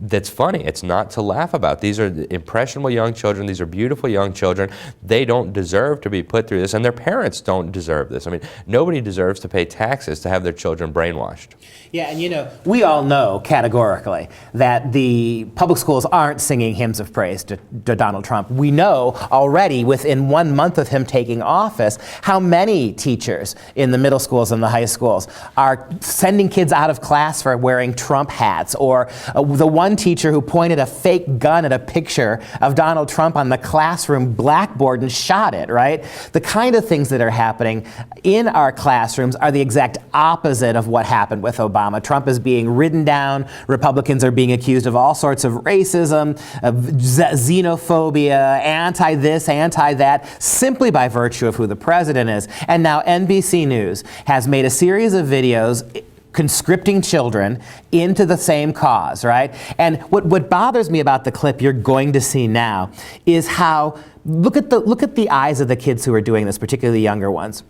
that's funny. It's not to laugh about. These are impressionable young children. These are beautiful young children. They don't deserve to be put through this, and their parents don't deserve this. I mean, nobody deserves to pay taxes to have their children brainwashed. Yeah, and we all know categorically that the public schools aren't singing hymns of praise to Donald Trump. We know already within 1 month of him taking office how many teachers in the middle schools and the high schools are sending kids out of class for wearing Trump hats, or the one teacher who pointed a fake gun at a picture of Donald Trump on the classroom blackboard and shot it, right? The kind of things that are happening in our classrooms are the exact opposite of what happened with Obama. Trump is being ridden down. Republicans are being accused of all sorts of racism, of xenophobia, anti-this, anti-that, simply by virtue of who the president is. And now NBC News has made a series of videos conscripting children into the same cause, right? And what bothers me about the clip you're going to see now is how, look at the eyes of the kids who are doing this, particularly the younger ones.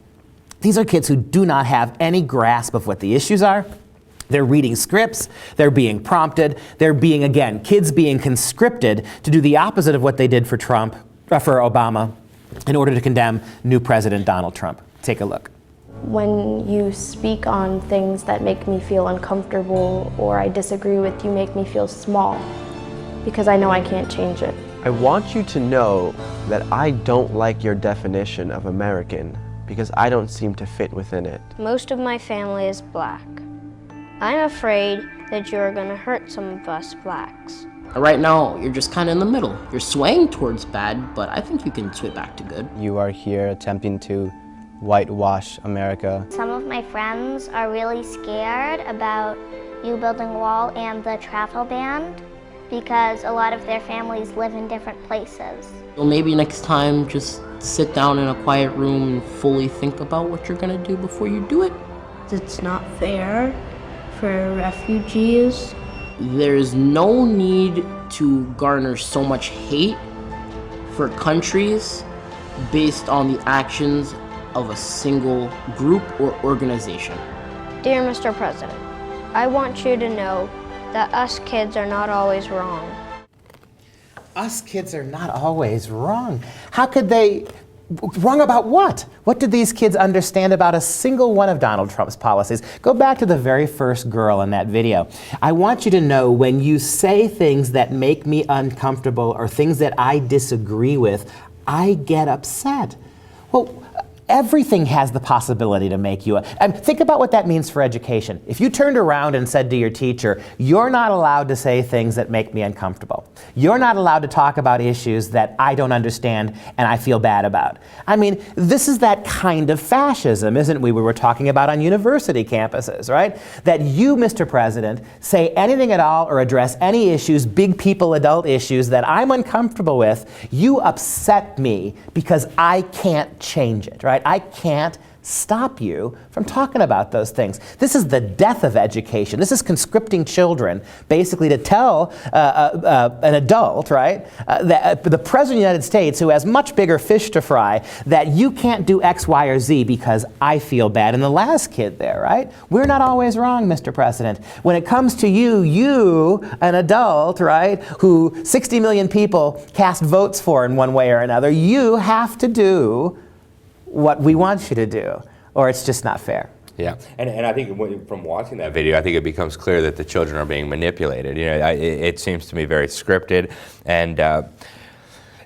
These are kids who do not have any grasp of what the issues are. They're reading scripts, they're being prompted, they're being, again, kids being conscripted to do the opposite of what they did for Obama, in order to condemn new President Donald Trump. Take a look. When you speak on things that make me feel uncomfortable or I disagree with, you make me feel small because I know I can't change it. I want you to know that I don't like your definition of American because I don't seem to fit within it. Most of my family is black. I'm afraid that you're gonna hurt some of us blacks. Right now, you're just kind of in the middle. You're swaying towards bad, but I think you can sway back to good. You are here attempting to whitewash America. Some of my friends are really scared about you building a wall and the travel ban because a lot of their families live in different places. Well, maybe next time, just sit down in a quiet room and fully think about what you're gonna do before you do it. It's not fair for refugees. There's no need to garner so much hate for countries based on the actions of a single group or organization. Dear Mr. President, I want you to know that us kids are not always wrong. Us kids are not always wrong. How could they Wrong about what? What did these kids understand about a single one of Donald Trump's policies? Go back to the very first girl in that video. I want you to know when you say things that make me uncomfortable or things that I disagree with, I get upset. Well, everything has the possibility to make you. Think about what that means for education. If you turned around and said to your teacher, you're not allowed to say things that make me uncomfortable. You're not allowed to talk about issues that I don't understand and I feel bad about. I mean, this is that kind of fascism, isn't it? We were talking about on university campuses, right? That you, Mr. President, say anything at all or address any issues, big people, adult issues that I'm uncomfortable with, you upset me because I can't change it, right? I can't stop you from talking about those things. This is the death of education. This is conscripting children basically to tell an adult, right, that the President of the United States, who has much bigger fish to fry, that you can't do X, Y, or Z because I feel bad. And the last kid there, right? We're not always wrong, Mr. President. When it comes to you, an adult, right, who 60 million people cast votes for in one way or another, you have to do what we want you to do, or it's just not fair. Yeah, and I think from watching that video, I think it becomes clear that the children are being manipulated. You know, it seems to me very scripted, and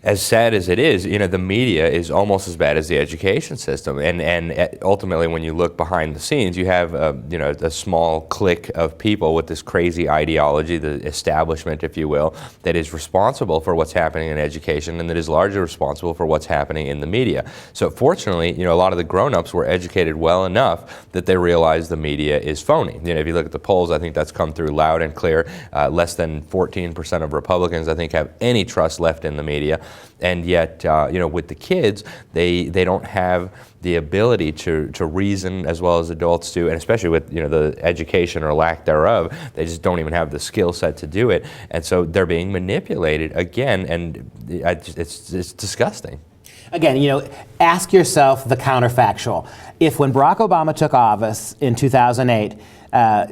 as sad as it is, you know, the media is almost as bad as the education system. And ultimately, when you look behind the scenes, you have you know, a small clique of people with this crazy ideology, the establishment, if you will, that is responsible for what's happening in education and that is largely responsible for what's happening in the media. So fortunately, you know, a lot of the grown-ups were educated well enough that they realize the media is phony. You know, if you look at the polls, I think that's come through loud and clear. Less than 14% of Republicans, I think, have any trust left in the media. And yet, you know, with the kids, they don't have the ability to reason as well as adults do, and especially with, you know, the education or lack thereof, they just don't even have the skill set to do it. And so they're being manipulated again, and it's disgusting. Again, you know, ask yourself the counterfactual. If when Barack Obama took office in 2008,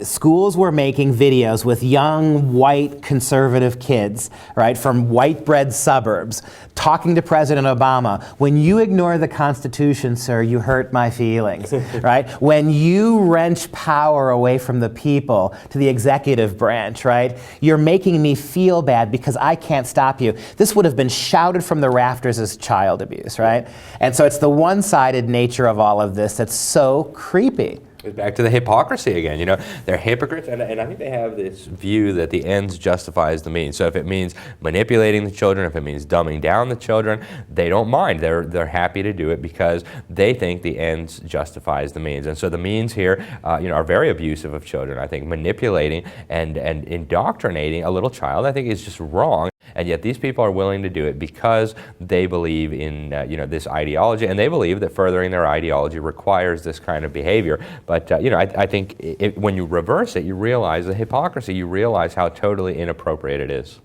schools were making videos with young, white, conservative kids, right, from white bread suburbs, talking to President Obama. When you ignore the Constitution, sir, you hurt my feelings, right? When you wrench power away from the people to the executive branch, right, you're making me feel bad because I can't stop you. This would have been shouted from the rafters as child abuse, right? And so it's the one-sided nature of all of this that's so creepy. It's back to the hypocrisy again. You know, they're hypocrites, and I think they have this view that the ends justifies the means. So if it means manipulating the children, if it means dumbing down the children, they don't mind. They're happy to do it because they think the ends justifies the means. And so the means here, you know, are very abusive of children. I think manipulating and indoctrinating a little child, I think, is just wrong. And yet these people are willing to do it because they believe in you know, this ideology, and they believe that furthering their ideology requires this kind of behavior. But you know, I think when you reverse it, you realize the hypocrisy. You realize how totally inappropriate it is.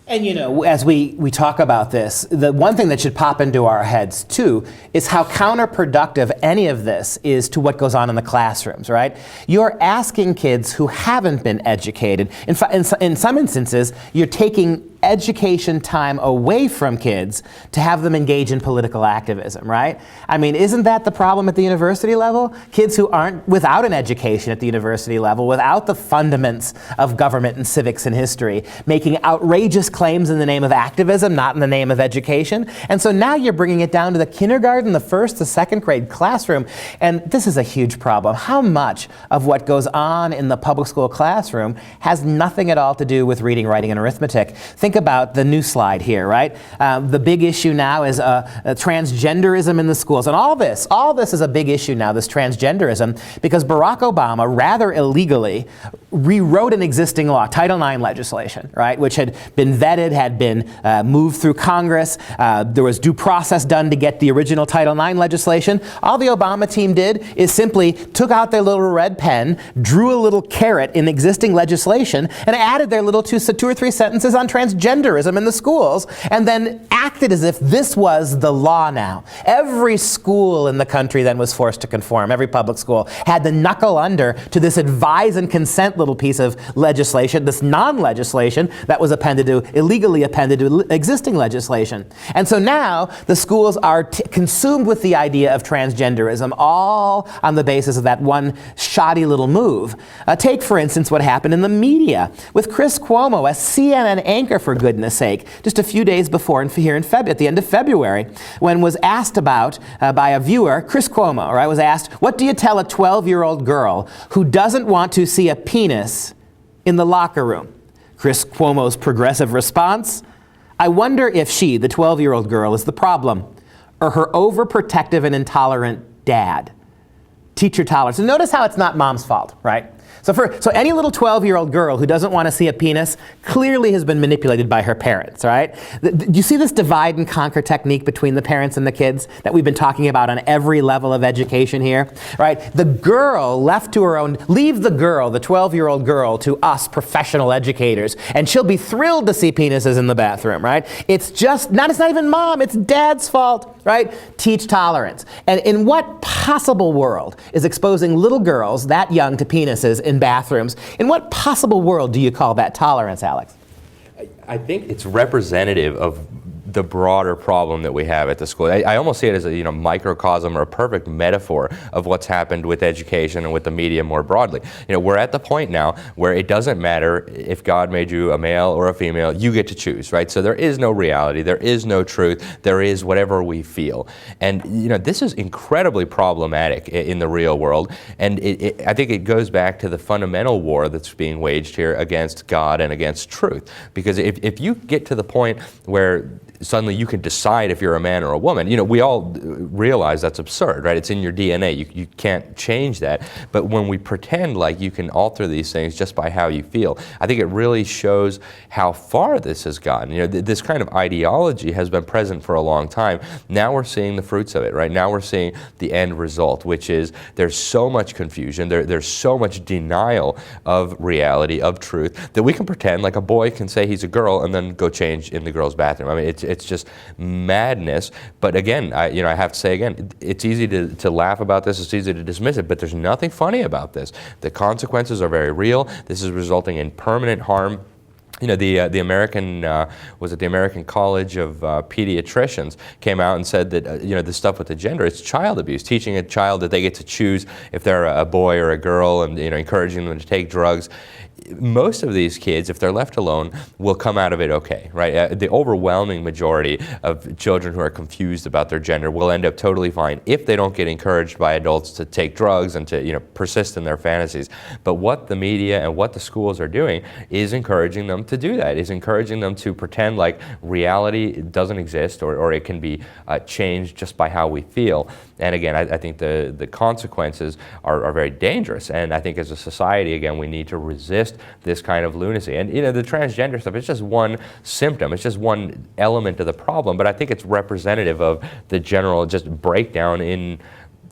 And you know, as we talk about this, the one thing that should pop into our heads too is how counterproductive any of this is to what goes on in the classrooms, right? You're asking kids who haven't been educated, in some instances, you're taking education time away from kids to have them engage in political activism, right? I mean, isn't that the problem at the university level? Kids who aren't without an education at the university level, without the fundaments of government and civics and history, making outrageous claims in the name of activism, not in the name of education. And so now you're bringing it down to the kindergarten, the first, the second grade classroom. And this is a huge problem. How much of what goes on in the public school classroom has nothing at all to do with reading, writing, and arithmetic? Think about the new slide here, right? The big issue now is transgenderism in the schools. And all this is a big issue now, this transgenderism, because Barack Obama rather illegally rewrote an existing law, Title IX legislation, right, which had been vetted, had been moved through Congress. There was due process done to get the original Title IX legislation. All the Obama team did is simply took out their little red pen, drew a little caret in existing legislation, and added their little two or three sentences on transgenderism in the schools, and then acted as if this was the law now. Every school in the country then was forced to conform. Every public school had to knuckle under to this advise and consent little piece of legislation, this non-legislation that was appended to illegally appended to existing legislation. And so now the schools are consumed with the idea of transgenderism, all on the basis of that one shoddy little move. Take, for instance, what happened in the media with Chris Cuomo, a CNN anchor, for goodness sake, just a few days before at the end of February, when was asked about by a viewer, Chris Cuomo, right, was asked, what do you tell a 12-year-old girl who doesn't want to see a penis in the locker room? Chris Cuomo's progressive response, I wonder if she, the 12-year-old girl, is the problem, or her overprotective and intolerant dad. Teacher tolerance. And notice how it's not mom's fault, right? So any little 12-year-old girl who doesn't want to see a penis clearly has been manipulated by her parents, right? Do you see this divide and conquer technique between the parents and the kids that we've been talking about on every level of education here, right? The girl left to her own, leave the girl, the 12-year-old girl, to us professional educators, and she'll be thrilled to see penises in the bathroom, right? It's not even mom, it's dad's fault, right? Teach tolerance. And in what possible world is exposing little girls that young to penises in bathrooms? In what possible world do you call that tolerance, Alex? I think it's representative of the broader problem that we have at the school. I almost see it as a microcosm or a perfect metaphor of what's happened with education and with the media more broadly. We're at the point now where it doesn't matter if God made you a male or a female, you get to choose, right? So there is no reality, there is no truth, there is whatever we feel. And this is incredibly problematic in the real world, and I think it goes back to the fundamental war that's being waged here against God and against truth. Because if you get to the point where suddenly you can decide if you're a man or a woman. We all realize that's absurd, right? It's in your DNA. You can't change that. But when we pretend like you can alter these things just by how you feel, I think it really shows how far this has gotten. This kind of ideology has been present for a long time. Now we're seeing the fruits of it, right? Now we're seeing the end result, which is there's so much confusion, there's so much denial of reality, of truth, that we can pretend like a boy can say he's a girl and then go change in the girl's bathroom. I mean, it's just madness. But again, I have to say again, it's easy to laugh about this, it's easy to dismiss it, but there's nothing funny about this. The consequences are very real. This is resulting in permanent harm. The American, was it the American College of Pediatricians came out and said that, the stuff with the gender, it's child abuse, teaching a child that they get to choose if they're a boy or a girl and, encouraging them to take drugs. Most of these kids, if they're left alone, will come out of it okay, right? The overwhelming majority of children who are confused about their gender will end up totally fine if they don't get encouraged by adults to take drugs and to, persist in their fantasies. But what the media and what the schools are doing is encouraging them to do that, is encouraging them to pretend like reality doesn't exist or it can be changed just by how we feel. And again, I think the consequences are very dangerous. And I think as a society, again, we need to resist this kind of lunacy. And the transgender stuff, it's just one symptom, it's just one element of the problem, but I think it's representative of the general just breakdown in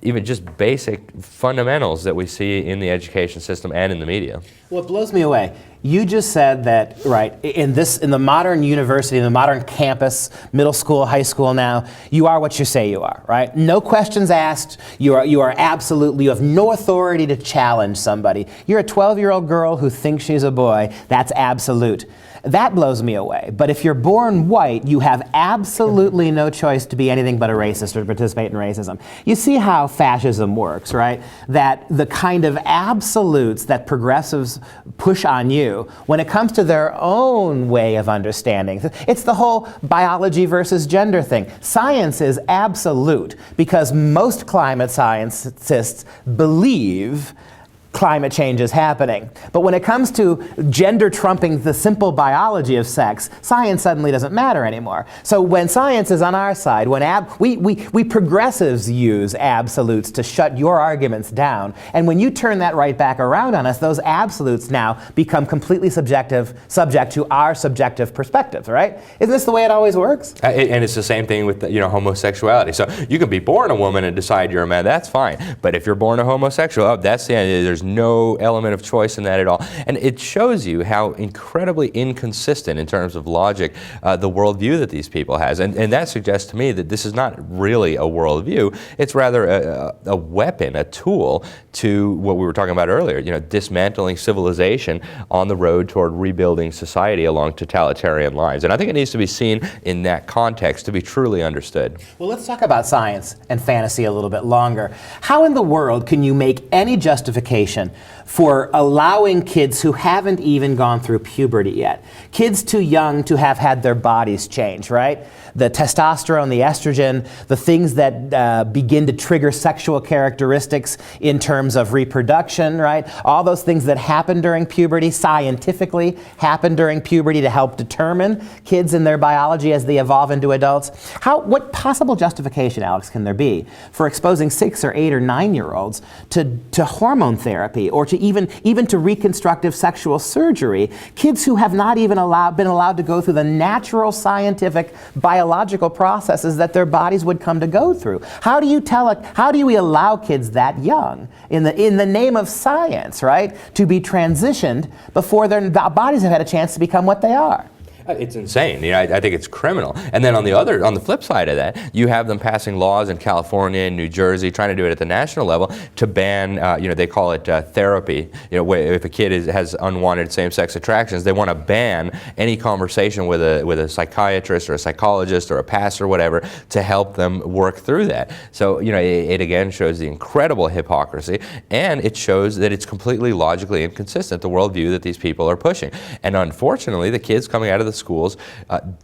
even just basic fundamentals that we see in the education system and in the media. Well, it blows me away. You just said that, right, in the modern university, in the modern campus, middle school, high school now, you are what you say you are, right? No questions asked. You have no authority to challenge somebody. You're a 12-year-old girl who thinks she's a boy. That's absolute. That blows me away. But if you're born white, you have absolutely no choice to be anything but a racist or to participate in racism. You see how fascism works, right? That the kind of absolutes that progressives push on you when it comes to their own way of understanding. It's the whole biology versus gender thing. Science is absolute because most climate scientists believe climate change is happening. But when it comes to gender trumping the simple biology of sex, science suddenly doesn't matter anymore. So when science is on our side, when we progressives use absolutes to shut your arguments down, and when you turn that right back around on us, those absolutes now become completely subject to our subjective perspectives, right? Isn't this the way it always works? And it's the same thing with homosexuality. So you can be born a woman and decide you're a man, that's fine. But if you're born a homosexual, that's the end. There's no element of choice in that at all. And it shows you how incredibly inconsistent in terms of logic the worldview that these people has. And that suggests to me that this is not really a worldview. It's rather a weapon, a tool to what we were talking about earlier, dismantling civilization on the road toward rebuilding society along totalitarian lines. And I think it needs to be seen in that context to be truly understood. Well, let's talk about science and fantasy a little bit longer. How in the world can you make any justification for allowing kids who haven't even gone through puberty yet, kids too young to have had their bodies change, right? The testosterone, the estrogen, the things that begin to trigger sexual characteristics in terms of reproduction, right? All those things that happen during puberty, scientifically happen during puberty to help determine kids and their biology as they evolve into adults. What possible justification, Alex, can there be for exposing 6 or 8 or 9-year-olds to hormone therapy or to even to reconstructive sexual surgery? Kids who have not even been allowed to go through the natural scientific biological processes that their bodies would come to go through. How do we allow kids that young in the name of science, right, to be transitioned before their bodies have had a chance to become what they are? It's insane. I think it's criminal. And then on the flip side of that, you have them passing laws in California and New Jersey, trying to do it at the national level to ban, they call it therapy. If a kid has unwanted same-sex attractions, they want to ban any conversation with a psychiatrist or a psychologist or a pastor or whatever to help them work through that. So, it again shows the incredible hypocrisy, and it shows that it's completely logically inconsistent, the worldview that these people are pushing. And unfortunately, the kids coming out of the schools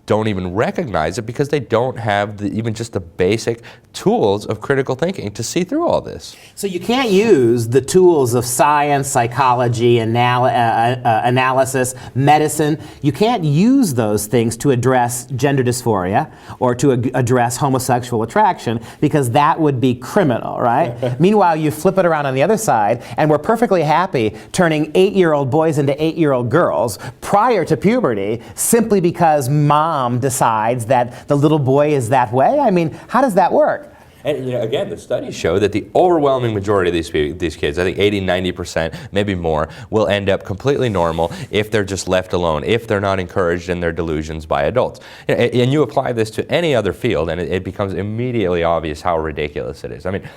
don't even recognize it because they don't have even just the basic tools of critical thinking to see through all this. So you can't use the tools of science, psychology, analysis, medicine. You can't use those things to address gender dysphoria or to address homosexual attraction because that would be criminal, right? Meanwhile, you flip it around on the other side and we're perfectly happy turning 8-year-old boys into 8-year-old girls prior to puberty simply because mom decides that the little boy is that way? I mean, how does that work? And again, the studies show that the overwhelming majority of these kids, I think 80-90%, maybe more, will end up completely normal if they're just left alone, if they're not encouraged in their delusions by adults. And you apply this to any other field, and it becomes immediately obvious how ridiculous it is. I mean,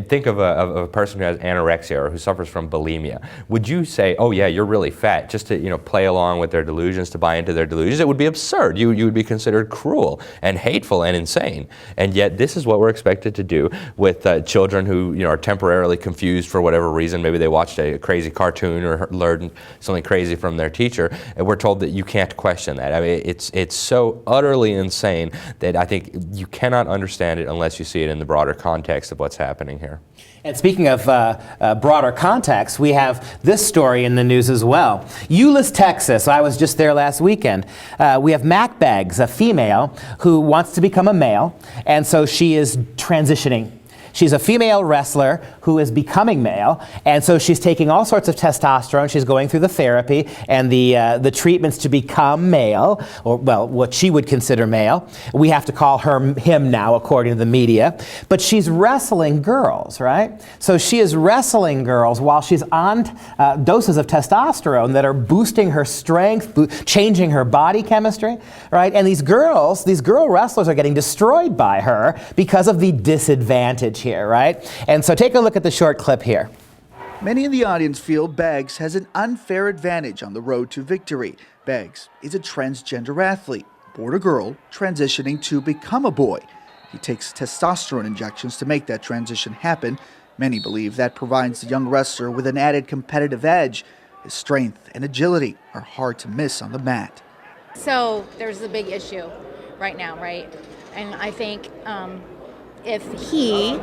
think of a person who has anorexia or who suffers from bulimia. Would you say, oh yeah, you're really fat, just to play along with their delusions, to buy into their delusions? It would be absurd. You would be considered cruel and hateful and insane. And yet this is what we're expected to do with children who are temporarily confused for whatever reason. Maybe they watched a crazy cartoon or learned something crazy from their teacher, and we're told that you can't question that. I mean, it's so utterly insane that I think you cannot understand it unless you see it in the broader context of what's happening here. And speaking of broader context, we have this story in the news as well. Euless, Texas. I was just there last weekend. We have Mac Beggs, a female who wants to become a male, and so she is transitioning. She's a female wrestler who is becoming male, and so she's taking all sorts of testosterone. She's going through the therapy and the treatments to become male, or well, what she would consider male. We have to call her him now, according to the media. But she's wrestling girls, right? So she is wrestling girls while she's on doses of testosterone that are boosting her strength, changing her body chemistry, right? And these girl wrestlers are getting destroyed by her because of the disadvantage here, right? And so take a look at the short clip here. Many in the audience feel Beggs has an unfair advantage on the road to victory. Beggs is a transgender athlete, born a girl, transitioning to become a boy. He takes testosterone injections to make that transition happen. Many believe that provides the young wrestler with an added competitive edge. His strength and agility are hard to miss on the mat. So there's a big issue right now, right? And I think if he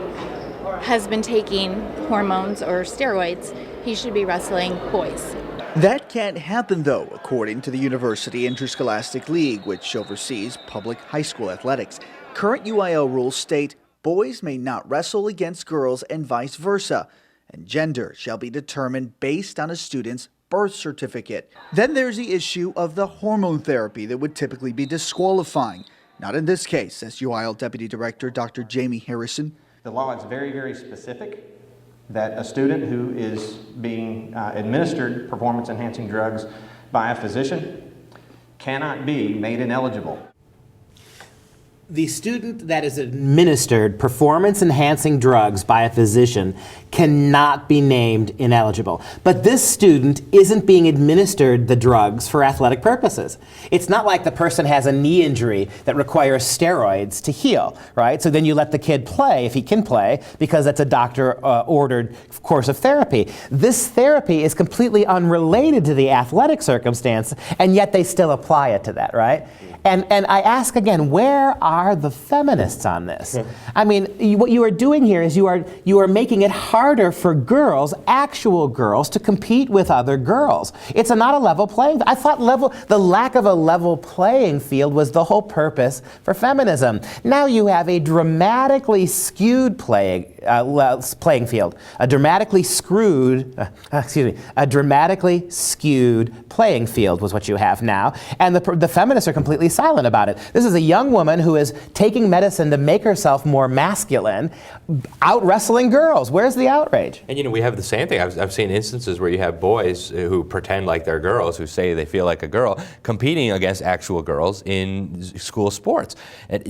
has been taking hormones or steroids, he should be wrestling boys. That can't happen, though, according to the University Interscholastic League, which oversees public high school athletics. Current UIL rules state boys may not wrestle against girls and vice versa, and gender shall be determined based on a student's birth certificate. Then there's the issue of the hormone therapy that would typically be disqualifying. Not in this case, says UIL Deputy Director Dr. Jamie Harrison. The law is very, very specific that a student who is being administered performance-enhancing drugs by a physician cannot be made ineligible. The student that is administered performance-enhancing drugs by a physician cannot be named ineligible. But this student isn't being administered the drugs for athletic purposes. It's not like the person has a knee injury that requires steroids to heal, right? So then you let the kid play, if he can play, because that's a doctor-ordered course of therapy. This therapy is completely unrelated to the athletic circumstance, and yet they still apply it to that, right? And I ask again, where are the feminists on this? I mean, what you are doing here is you are making it harder for girls, actual girls, to compete with other girls. It's not a level playing. I thought the lack of a level playing field was the whole purpose for feminism. Now you have a dramatically skewed playing field, a dramatically skewed playing field was what you have now, and the feminists are completely silent about it. This is a young woman who is taking medicine to make herself more masculine, out wrestling girls. Where's the outrage? And we have the same thing. I've seen instances where you have boys who pretend like they're girls, who say they feel like a girl, competing against actual girls in school sports. And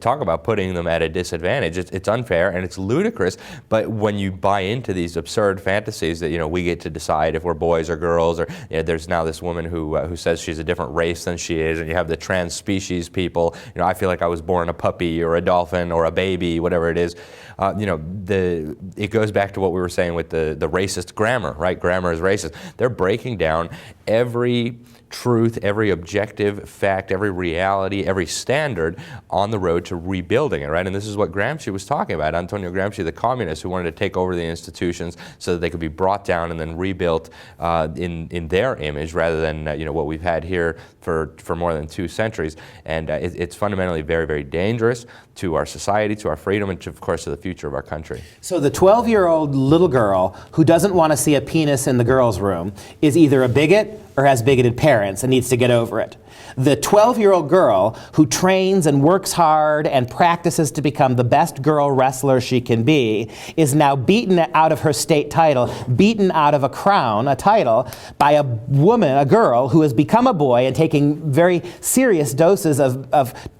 talk about putting them at a disadvantage. It's unfair and it's ludicrous. But when you buy into these absurd fantasies that we get to decide if we're boys or girls, or there's now this woman who says she's a different race than she is, and you have the trans species people. I feel like I was born a puppy or a dolphin or a baby, whatever it is. It goes back to what we were saying with the racist grammar, right? Grammar is racist. They're breaking down every truth, every objective fact, every reality, every standard on the road to rebuilding it, right? And this is what Gramsci was talking about. Antonio Gramsci, the communist who wanted to take over the institutions so that they could be brought down and then rebuilt in their image, rather than what we've had here for more than 2 centuries. And it's fundamentally very, very dangerous to our society, to our freedom, and of course to the future of our country. So the 12-year-old little girl who doesn't want to see a penis in the girls' room is either a bigot or has bigoted parents and needs to get over it. The 12-year-old girl who trains and works hard and practices to become the best girl wrestler she can be is now beaten out of her state title, beaten out of a crown, a title, by a woman, a girl, who has become a boy and taking very serious doses of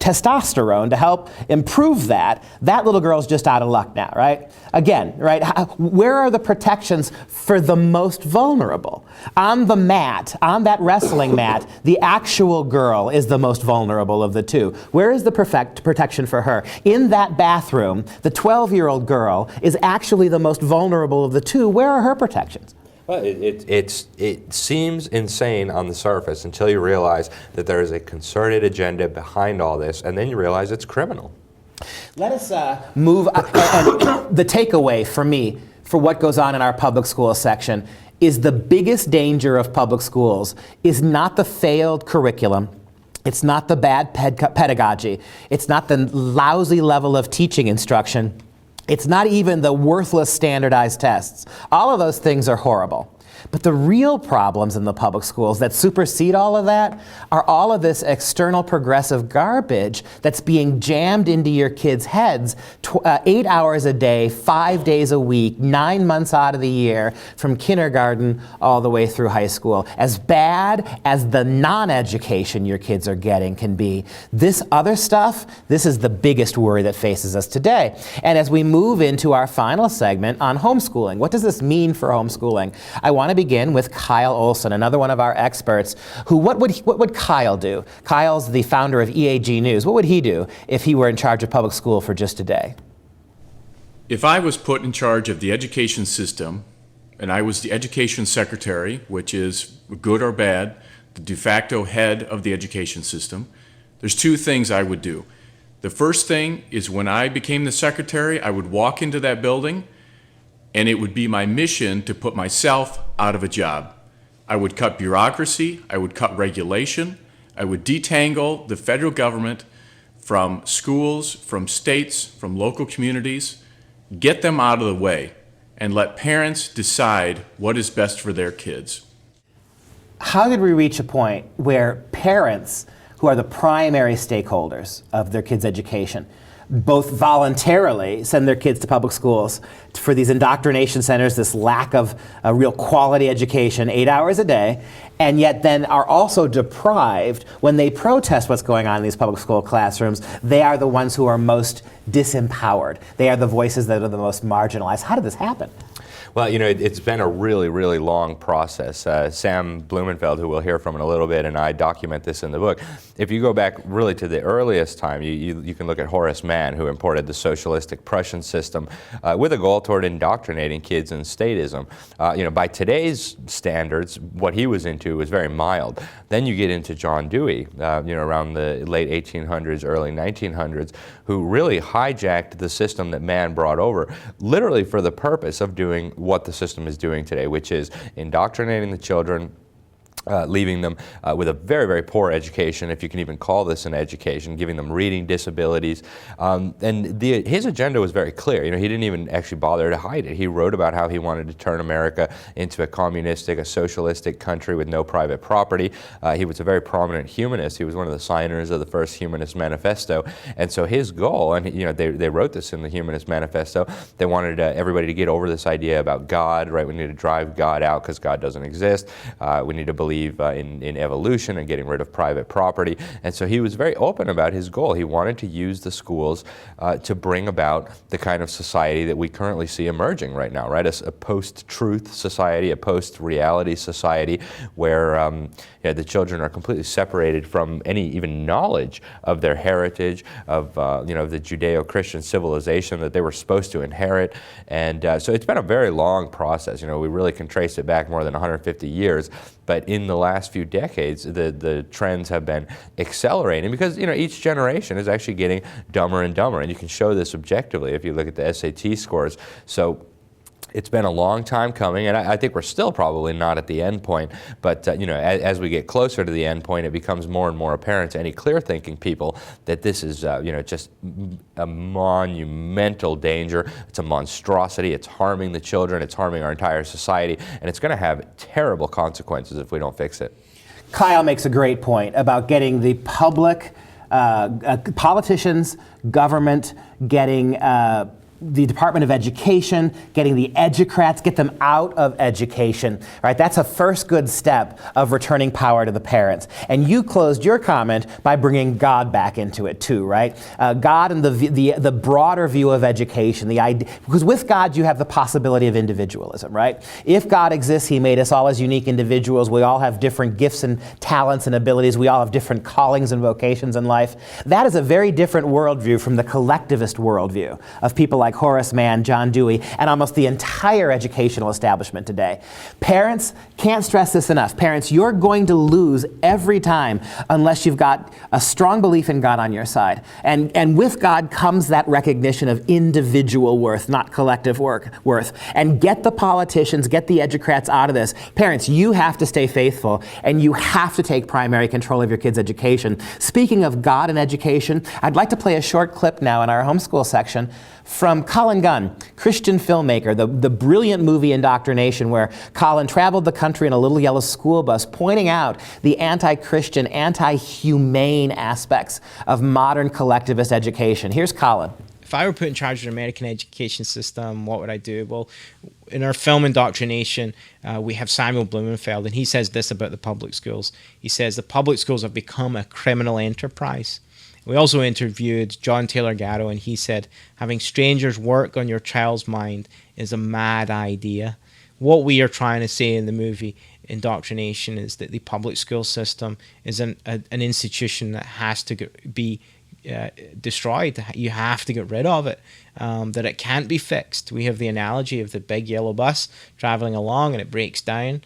testosterone to help improve that. That little girl's just out of luck now, right? Again, right? Where are the protections for the most vulnerable? On the mat, on that wrestling mat, the actual girl is the most vulnerable of the two. Where is the protection for her? In that bathroom, the 12-year-old girl is actually the most vulnerable of the two. Where are her protections? Well, it seems insane on the surface until you realize that there is a concerted agenda behind all this, and then you realize it's criminal. Let us move. The takeaway for me for what goes on in our public school section is the biggest danger of public schools is not the failed curriculum. It's not the bad pedagogy. It's not the lousy level of teaching instruction. It's not even the worthless standardized tests. All of those things are horrible. But the real problems in the public schools that supersede all of that are all of this external progressive garbage that's being jammed into your kids' heads 8 hours a day, 5 days a week, 9 months out of the year, from kindergarten all the way through high school. As bad as the non-education your kids are getting can be, this other stuff, this is the biggest worry that faces us today. And as we move into our final segment on homeschooling, what does this mean for homeschooling? I want to begin with Kyle Olson, another one of our experts, who, what would Kyle do? Kyle's the founder of EAG News. What would he do if he were in charge of public school for just a day? If I was put in charge of the education system, and I was the education secretary, which is good or bad, the de facto head of the education system, there's 2 things I would do. The first thing is, when I became the secretary, I would walk into that building, and it would be my mission to put myself out of a job. I would cut bureaucracy, I would cut regulation, I would detangle the federal government from schools, from states, from local communities, get them out of the way, and let parents decide what is best for their kids. How did we reach a point where parents, who are the primary stakeholders of their kids' education, both voluntarily send their kids to public schools for these indoctrination centers, this lack of a real quality education, 8 hours a day, and yet then are also deprived when they protest what's going on in these public school classrooms. They are the ones who are most disempowered. They are the voices that are the most marginalized. How did this happen? Well, you know, it's been a really, really long process. Sam Blumenfeld, who we'll hear from in a little bit, and I document this in the book. If you go back really to the earliest time, you can look at Horace Mann, who imported the socialistic Prussian system with a goal toward indoctrinating kids in statism. You know, by today's standards, what he was into was very mild. Then you get into John Dewey, you know, around the late 1800s, early 1900s, who really hijacked the system that Mann brought over, literally for the purpose of doing what the system is doing today, which is indoctrinating the children, leaving them with a very, very poor education, if you can even call this an education, giving them reading disabilities. And his agenda was very clear. You know, he didn't even actually bother to hide it. He wrote about how he wanted to turn America into a communistic, a socialistic country with no private property. He was a very prominent humanist. He was one of the signers of the first Humanist Manifesto. And so his goal, and you know, they wrote this in the Humanist Manifesto, they wanted everybody to get over this idea about God, right? We need to drive God out because God doesn't exist. We need to believe in evolution and getting rid of private property. And so he was very open about his goal. He wanted to use the schools to bring about the kind of society that we currently see emerging right now, right? A post-truth society, a post-reality society where you know, the children are completely separated from any even knowledge of their heritage, of you know, the Judeo-Christian civilization that they were supposed to inherit. And so it's been a very long process. You know, we really can trace it back more than 150 years. But in the last few decades, the trends have been accelerating because, you know, each generation is actually getting dumber and dumber. And you can show this objectively if you look at the SAT scores. So it's been a long time coming, and I think we're still probably not at the end point, but you know, as we get closer to the end point, it becomes more and more apparent to any clear-thinking people that this is you know, just a monumental danger. It's a monstrosity. It's harming the children. It's harming our entire society, and it's going to have terrible consequences if we don't fix it. Kyle makes a great point about getting the public, politicians, government, getting the Department of Education, getting the educrats, get them out of education, right? That's a first good step of returning power to the parents. And you closed your comment by bringing God back into it too, right? God and the broader view of education, the idea, because with God you have the possibility of individualism, right? If God exists, He made us all as unique individuals. We all have different gifts and talents and abilities. We all have different callings and vocations in life. That is a very different worldview from the collectivist worldview of people like Horace Mann, John Dewey, and almost the entire educational establishment today. Parents, can't stress this enough. Parents, you're going to lose every time unless you've got a strong belief in God on your side. And with God comes that recognition of individual worth, not collective worth. And get the politicians, get the educrats out of this. Parents, you have to stay faithful, and you have to take primary control of your kids' education. Speaking of God and education, I'd like to play a short clip now in our homeschool section from Colin Gunn, Christian filmmaker, the brilliant movie IndoctriNation, where Colin traveled the country in a little yellow school bus pointing out the anti-Christian, anti-humane aspects of modern collectivist education. Here's Colin. If I were put in charge of the American education system, what would I do? Well, in our film IndoctriNation, we have Samuel Blumenfeld, and he says this about the public schools. He says the public schools have become a criminal enterprise. We also interviewed John Taylor Gatto, and he said, having strangers work on your child's mind is a mad idea. What we are trying to say in the movie IndoctriNation is that the public school system is an institution that has to be destroyed. You have to get rid of it, that it can't be fixed. We have the analogy of the big yellow bus traveling along and it breaks down.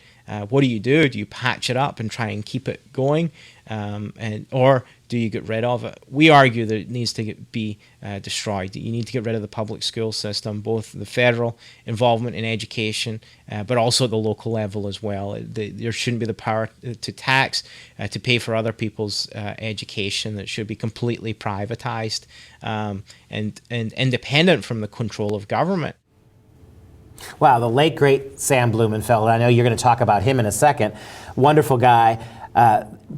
What do? Do you patch it up and try and keep it going, or do you get rid of it? We argue that it needs to be destroyed. You need to get rid of the public school system, both the federal involvement in education, but also at the local level as well. There shouldn't be the power to tax, to pay for other people's education. That should be completely privatized and independent from the control of government. Wow, the late, great Sam Blumenfeld. I know you're going to talk about him in a second. Wonderful guy.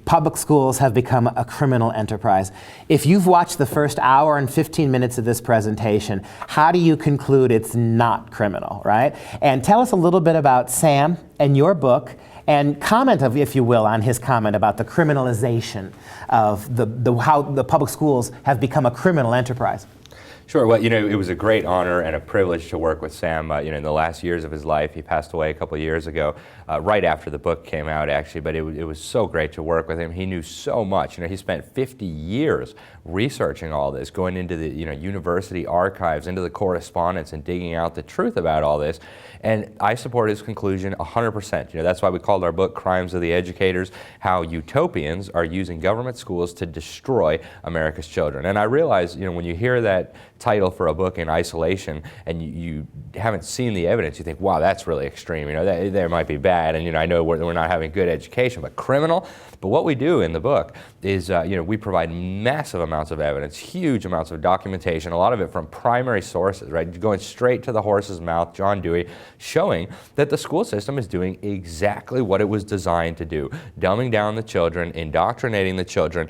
Public schools have become a criminal enterprise. If you've watched the first hour and 15 minutes of this presentation, how do you conclude it's not criminal, right? And tell us a little bit about Sam and your book, and comment, if you will, on his comment about the criminalization of how the public schools have become a criminal enterprise. Sure. Well, it was a great honor and a privilege to work with Sam. In the last years of his life, he passed away a couple of years ago, right after the book came out, actually. But it was so great to work with him. He knew so much. He spent 50 years researching all this, going into the university archives, into the correspondence, and digging out the truth about all this. And I support his conclusion 100%. That's why we called our book "Crimes of the Educators: How Utopians Are Using Government Schools to Destroy America's Children." And I realize, when you hear that title for a book in isolation and you haven't seen the evidence, you think, wow, that's really extreme. They might be bad, and I know we're not having good education, but criminal. But what we do in the book is, we provide massive amounts of evidence, huge amounts of documentation, a lot of it from primary sources, right? Going straight to the horse's mouth, John Dewey, showing that the school system is doing exactly what it was designed to do: dumbing down the children, indoctrinating the children,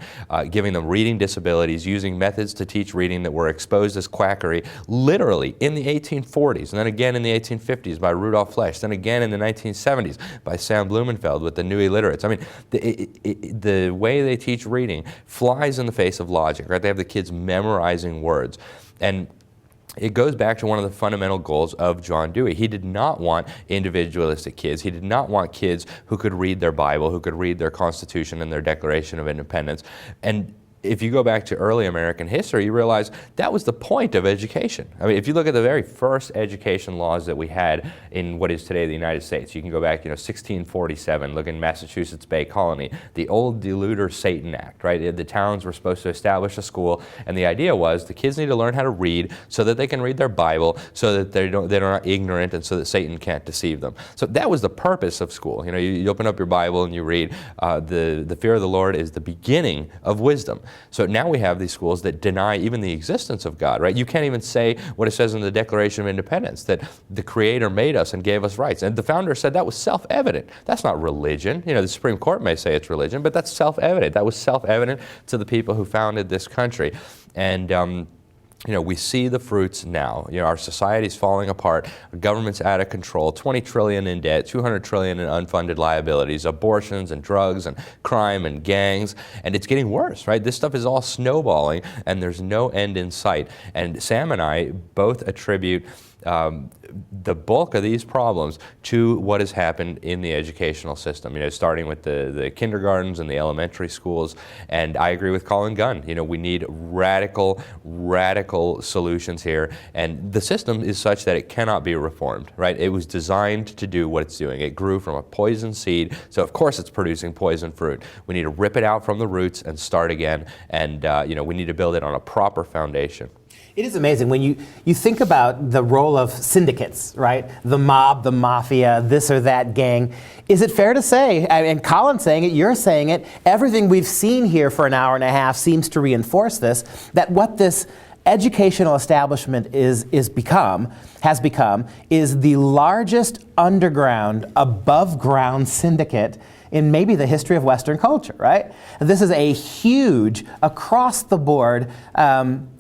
giving them reading disabilities, using methods to teach reading that were exposed as quackery, literally in the 1840s, and then again in the 1850s by Rudolf Flesch, then again in the 1970s by Sam Blumenfeld with the New Illiterates. I mean, the way they teach reading flies in the face of logic, right? They have the kids memorizing words. And it goes back to one of the fundamental goals of John Dewey. He did not want individualistic kids. He did not want kids who could read their Bible, who could read their Constitution and their Declaration of Independence. And if you go back to early American history, you realize that was the point of education. I mean, if you look at the very first education laws that we had in what is today the United States, you can go back, 1647, look in Massachusetts Bay Colony, the old Deluder Satan Act, right? The towns were supposed to establish a school, and the idea was the kids need to learn how to read so that they can read their Bible, so that they're not ignorant, and so that Satan can't deceive them. So that was the purpose of school. You open up your Bible and you read, the fear of the Lord is the beginning of wisdom. So now we have these schools that deny even the existence of God, right? You can't even say what it says in the Declaration of Independence, that the Creator made us and gave us rights. And the founder said that was self-evident. That's not religion. The Supreme Court may say it's religion, but that's self-evident. That was self-evident to the people who founded this country. And we see the fruits now. Our society's falling apart. Our government's out of control. 20 trillion in debt, 200 trillion in unfunded liabilities, abortions and drugs and crime and gangs, and it's getting worse, right? This stuff is all snowballing, and there's no end in sight. And Sam and I both attribute the bulk of these problems to what has happened in the educational system, starting with the kindergartens and the elementary schools. And I agree with Colin Gunn. We need radical solutions here. And the system is such that it cannot be reformed, right? It was designed to do what it's doing. It grew from a poison seed, so of course it's producing poison fruit. We need to rip it out from the roots and start again. And we need to build it on a proper foundation. It is amazing when you think about the role of syndicates, right? The mob, the mafia, this or that gang. Is it fair to say, and Colin's saying it, you're saying it, everything we've seen here for an hour and a half seems to reinforce this, that what this educational establishment has become is the largest underground, above ground syndicate in maybe the history of Western culture, right? This is a huge, across-the-board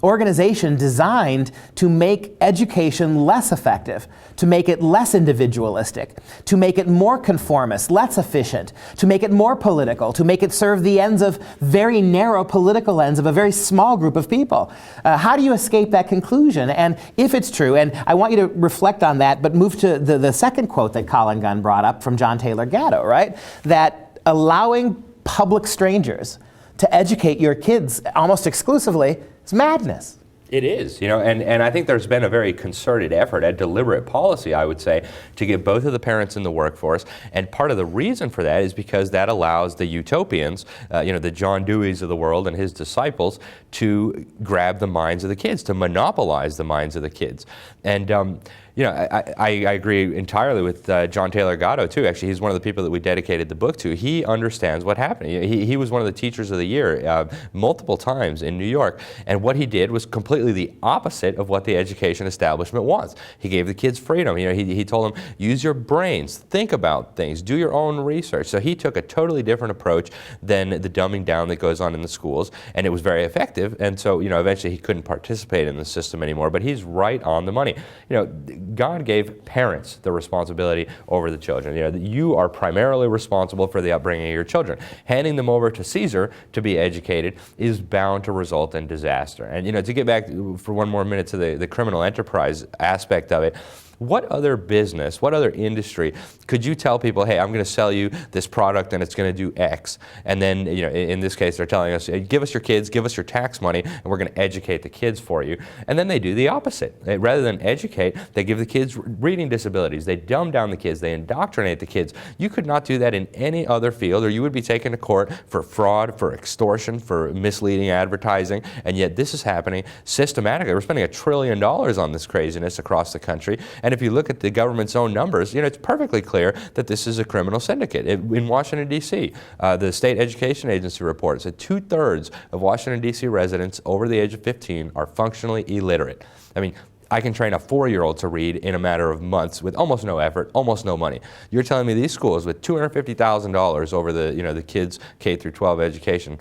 organization designed to make education less effective, to make it less individualistic, to make it more conformist, less efficient, to make it more political, to make it serve the ends of very narrow political ends of a very small group of people. How do you escape that conclusion? And if it's true, and I want you to reflect on that, but move to the second quote that Colin Gunn brought up from John Taylor Gatto, right? That allowing public strangers to educate your kids almost exclusively is madness. It is, and I think there's been a very concerted effort, a deliberate policy, I would say, to get both of the parents in the workforce. And part of the reason for that is because that allows the utopians, the John Deweys of the world and his disciples, to grab the minds of the kids, to monopolize the minds of the kids. And You know, I agree entirely with John Taylor Gatto too. Actually, he's one of the people that we dedicated the book to. He understands what happened. He was one of the teachers of the year multiple times in New York, and what he did was completely the opposite of what the education establishment wants. He gave the kids freedom. You know, he told them, use your brains, think about things, do your own research. So he took a totally different approach than the dumbing down that goes on in the schools, and it was very effective. And so, you know, eventually he couldn't participate in the system anymore. But he's right on the money. You know, God gave parents the responsibility over the children. You know, you are primarily responsible for the upbringing of your children. Handing them over to Caesar to be educated is bound to result in disaster. And, you know, to get back for one more minute to the criminal enterprise aspect of it, what other business, what other industry could you tell people, hey, I'm going to sell you this product and it's going to do X? And then, you know, in this case, they're telling us, hey, give us your kids, give us your tax money, and we're going to educate the kids for you. And then they do the opposite. Rather than educate, they give the kids reading disabilities. They dumb down the kids. They indoctrinate the kids. You could not do that in any other field, or you would be taken to court for fraud, for extortion, for misleading advertising. And yet this is happening systematically. We're spending $1 trillion on this craziness across the country. And if you look at the government's own numbers, you know, it's perfectly clear that this is a criminal syndicate. In Washington, D.C., the State Education Agency reports that 2/3 of Washington, D.C. residents over the age of 15 are functionally illiterate. I mean, I can train a 4-year-old to read in a matter of months with almost no effort, almost no money. You're telling me these schools with $250,000 over the kids' K through 12 education,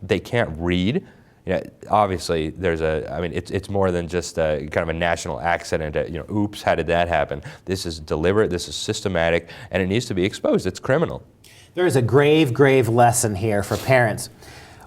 they can't read? You know, obviously, it's more than just a kind of a national accident. You know, oops, how did that happen? This is deliberate, this is systematic, and it needs to be exposed. It's criminal. There is a grave, grave lesson here for parents.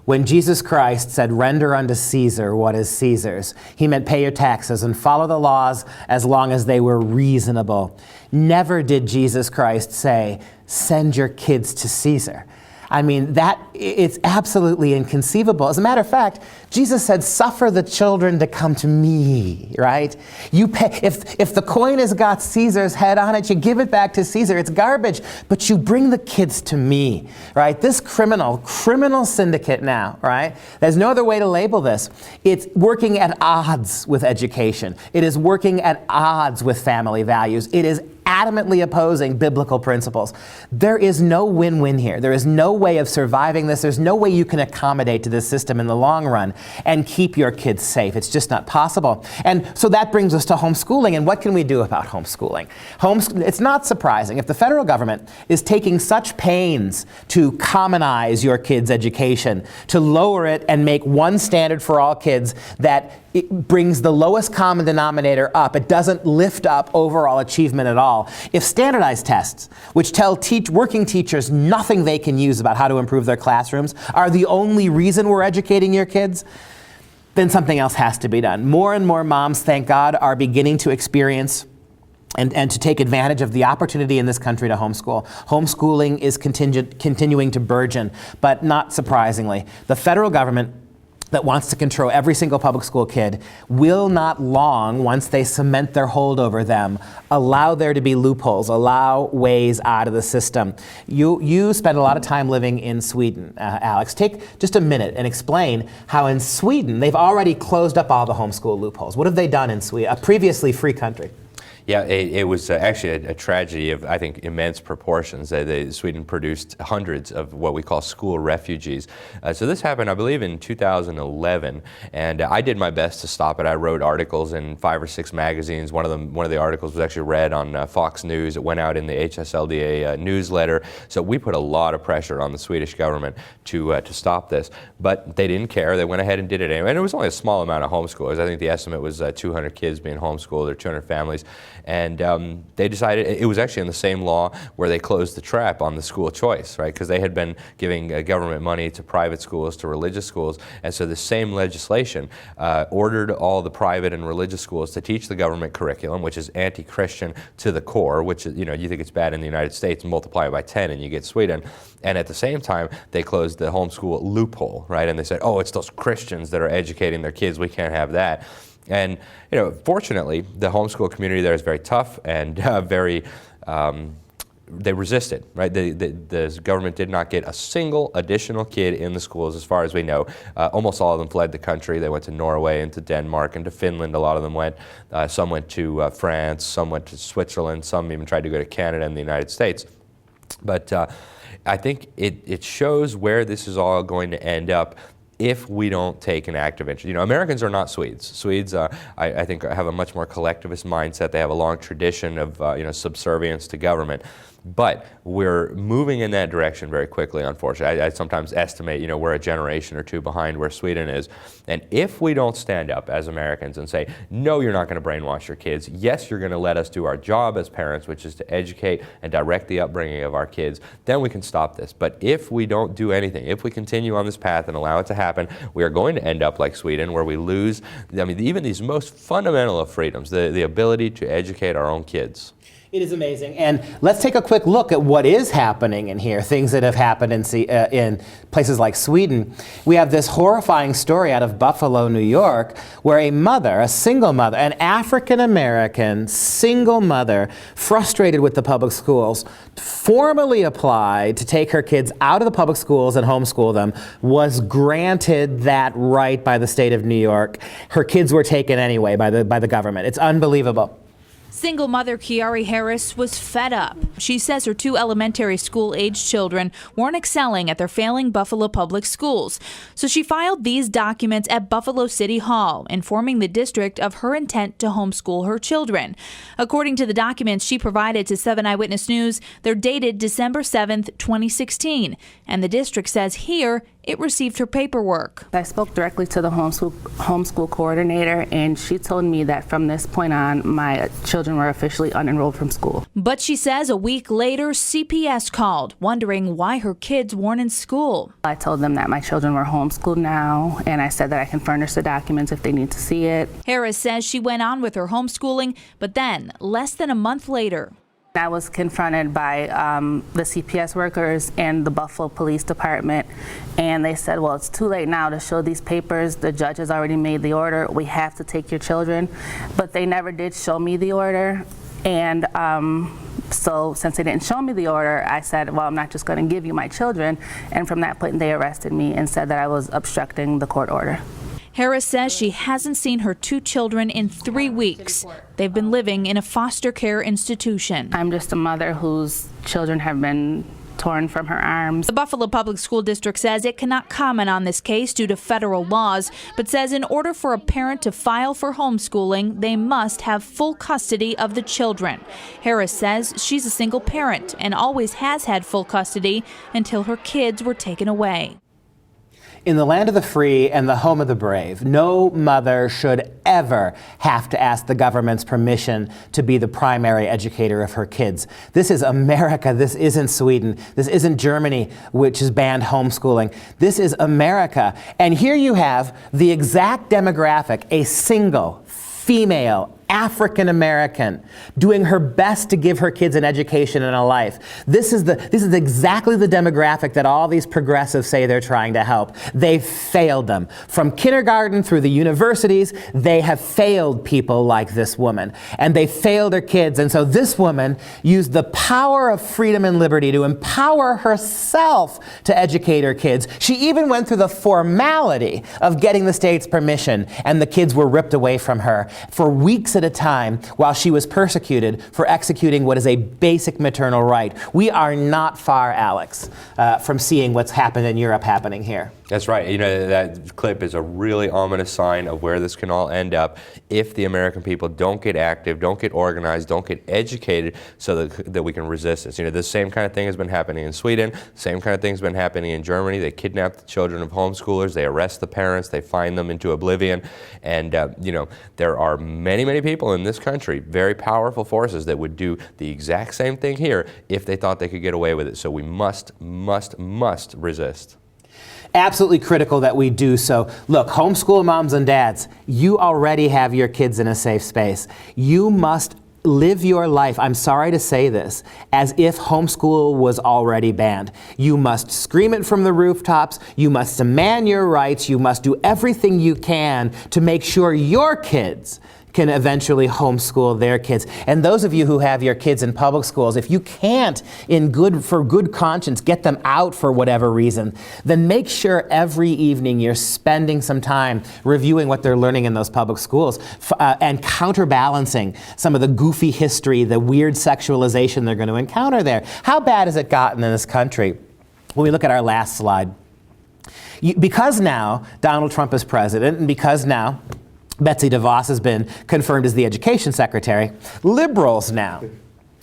When Jesus Christ said, render unto Caesar what is Caesar's, he meant pay your taxes and follow the laws as long as they were reasonable. Never did Jesus Christ say, send your kids to Caesar. I mean, it's absolutely inconceivable. As a matter of fact, Jesus said, suffer the children to come to me, right? You pay, if the coin has got Caesar's head on it, you give it back to Caesar. It's garbage, but you bring the kids to me, right? This criminal syndicate now, right? There's no other way to label this. It's working at odds with education. It is working at odds with family values. It is adamantly opposing biblical principles. There is no win-win here. There is no way of surviving this. There's no way you can accommodate to this system in the long run and keep your kids safe. It's just not possible. And so that brings us to homeschooling. And what can we do about homeschooling? It's not surprising. If the federal government is taking such pains to commonize your kids' education, to lower it and make one standard for all kids that it brings the lowest common denominator up, it doesn't lift up overall achievement at all. If standardized tests, which tell working teachers nothing they can use about how to improve their classrooms, are the only reason we're educating your kids, then something else has to be done. More and more moms, thank God, are beginning to experience and to take advantage of the opportunity in this country to homeschool. Homeschooling is continuing to burgeon, but not surprisingly, the federal government that wants to control every single public school kid will not long, once they cement their hold over them, allow there to be loopholes, allow ways out of the system. You spend a lot of time living in Sweden, Alex. Take just a minute and explain how in Sweden they've already closed up all the homeschool loopholes. What have they done in Sweden, a previously free country? Yeah, it was actually a tragedy of, I think, immense proportions. Sweden produced hundreds of what we call school refugees. So this happened, I believe, in 2011, and I did my best to stop it. I wrote articles in 5 or 6 magazines. One of the articles was actually read on Fox News. It went out in the HSLDA newsletter. So we put a lot of pressure on the Swedish government to stop this, but they didn't care. They went ahead and did it anyway. And it was only a small amount of homeschoolers. I think the estimate was 200 kids being homeschooled, or 200 families. And they decided, it was actually in the same law where they closed the trap on the school choice, right? Because they had been giving government money to private schools, to religious schools. And so the same legislation ordered all the private and religious schools to teach the government curriculum, which is anti-Christian to the core, which is, you think it's bad in the United States, multiply it by 10 and you get Sweden. And at the same time, they closed the homeschool loophole, right? And they said, oh, it's those Christians that are educating their kids. We can't have that. And fortunately, the homeschool community there is very tough and very they resisted, right? The government did not get a single additional kid in the schools, as far as we know. Almost all of them fled the country. They went to Norway and to Denmark and to Finland. A lot of them went. Some went to France. Some went to Switzerland. Some even tried to go to Canada and the United States. But I think it shows where this is all going to end up if we don't take an active interest. You know, Americans are not Swedes. Swedes, I think, have a much more collectivist mindset. They have a long tradition of subservience to government. But we're moving in that direction very quickly, unfortunately. I sometimes estimate, we're a generation or two behind where Sweden is. And if we don't stand up as Americans and say, no, you're not going to brainwash your kids. Yes, you're going to let us do our job as parents, which is to educate and direct the upbringing of our kids, then we can stop this. But if we don't do anything, if we continue on this path and allow it to happen, we are going to end up like Sweden, where we lose, even these most fundamental of freedoms, the ability to educate our own kids. It is amazing. And let's take a quick look at what is happening in here, things that have happened in places like Sweden. We have this horrifying story out of Buffalo, New York, where a single mother, an African-American single mother, frustrated with the public schools, formally applied to take her kids out of the public schools and homeschool them, was granted that right by the state of New York. Her kids were taken anyway by the government. It's unbelievable. Single mother Kiari Harris was fed up. She says her 2 elementary school-aged children weren't excelling at their failing Buffalo public schools. So she filed these documents at Buffalo City Hall, informing the district of her intent to homeschool her children. According to the documents she provided to 7 Eyewitness News, they're dated December 7th, 2016. And the district says here it received her paperwork. I spoke directly to the homeschool coordinator, and she told me that from this point on, my children were officially unenrolled from school. But she says a week later, CPS called, wondering why her kids weren't in school. I told them that my children were homeschooled now, and I said that I can furnish the documents if they need to see it. Harris says she went on with her homeschooling, but then, less than a month later, I was confronted by the CPS workers and the Buffalo Police Department, and they said, well, it's too late now to show these papers. The judge has already made the order. We have to take your children. But they never did show me the order. And so since they didn't show me the order, I said, well, I'm not just going to give you my children. And from that point, they arrested me and said that I was obstructing the court order. Harris says she hasn't seen her 2 children in 3 weeks. They've been living in a foster care institution. I'm just a mother whose children have been torn from her arms. The Buffalo Public School District says it cannot comment on this case due to federal laws, but says in order for a parent to file for homeschooling, they must have full custody of the children. Harris says she's a single parent and always has had full custody until her kids were taken away. In the land of the free and the home of the brave, no mother should ever have to ask the government's permission to be the primary educator of her kids. This is America. This isn't Sweden. This isn't Germany, which has banned homeschooling. This is America. And here you have the exact demographic, a single female African American doing her best to give her kids an education and a life. This is exactly the demographic that all these progressives say they're trying to help. They've failed them. From kindergarten through the universities, they have failed people like this woman. And they failed her kids. And so this woman used the power of freedom and liberty to empower herself to educate her kids. She even went through the formality of getting the state's permission, and the kids were ripped away from her for weeks at a time while she was persecuted for executing what is a basic maternal right. We are not far, Alex, from seeing what's happened in Europe happening here. That's right. You know, that clip is a really ominous sign of where this can all end up if the American people don't get active, don't get organized, don't get educated so that we can resist this. You know, the same kind of thing has been happening in Sweden, same kind of thing has been happening in Germany. They kidnap the children of homeschoolers, they arrest the parents, they fine them into oblivion. And, you know, there are many, many people in this country, very powerful forces that would do the exact same thing here if they thought they could get away with it. So we must resist. Absolutely critical that we do so. Look, homeschool moms and dads, you already have your kids in a safe space. You must live your life, I'm sorry to say this, as if homeschool was already banned. You must scream it from the rooftops. You must demand your rights. You must do everything you can to make sure your kids can eventually homeschool their kids. And those of you who have your kids in public schools, if you can't, for good conscience, get them out for whatever reason, then make sure every evening you're spending some time reviewing what they're learning in those public schools and counterbalancing some of the goofy history, the weird sexualization they're going to encounter there. How bad has it gotten in this country? When we look at our last slide, because now Donald Trump is president, and because now Betsy DeVos has been confirmed as the education secretary, liberals now,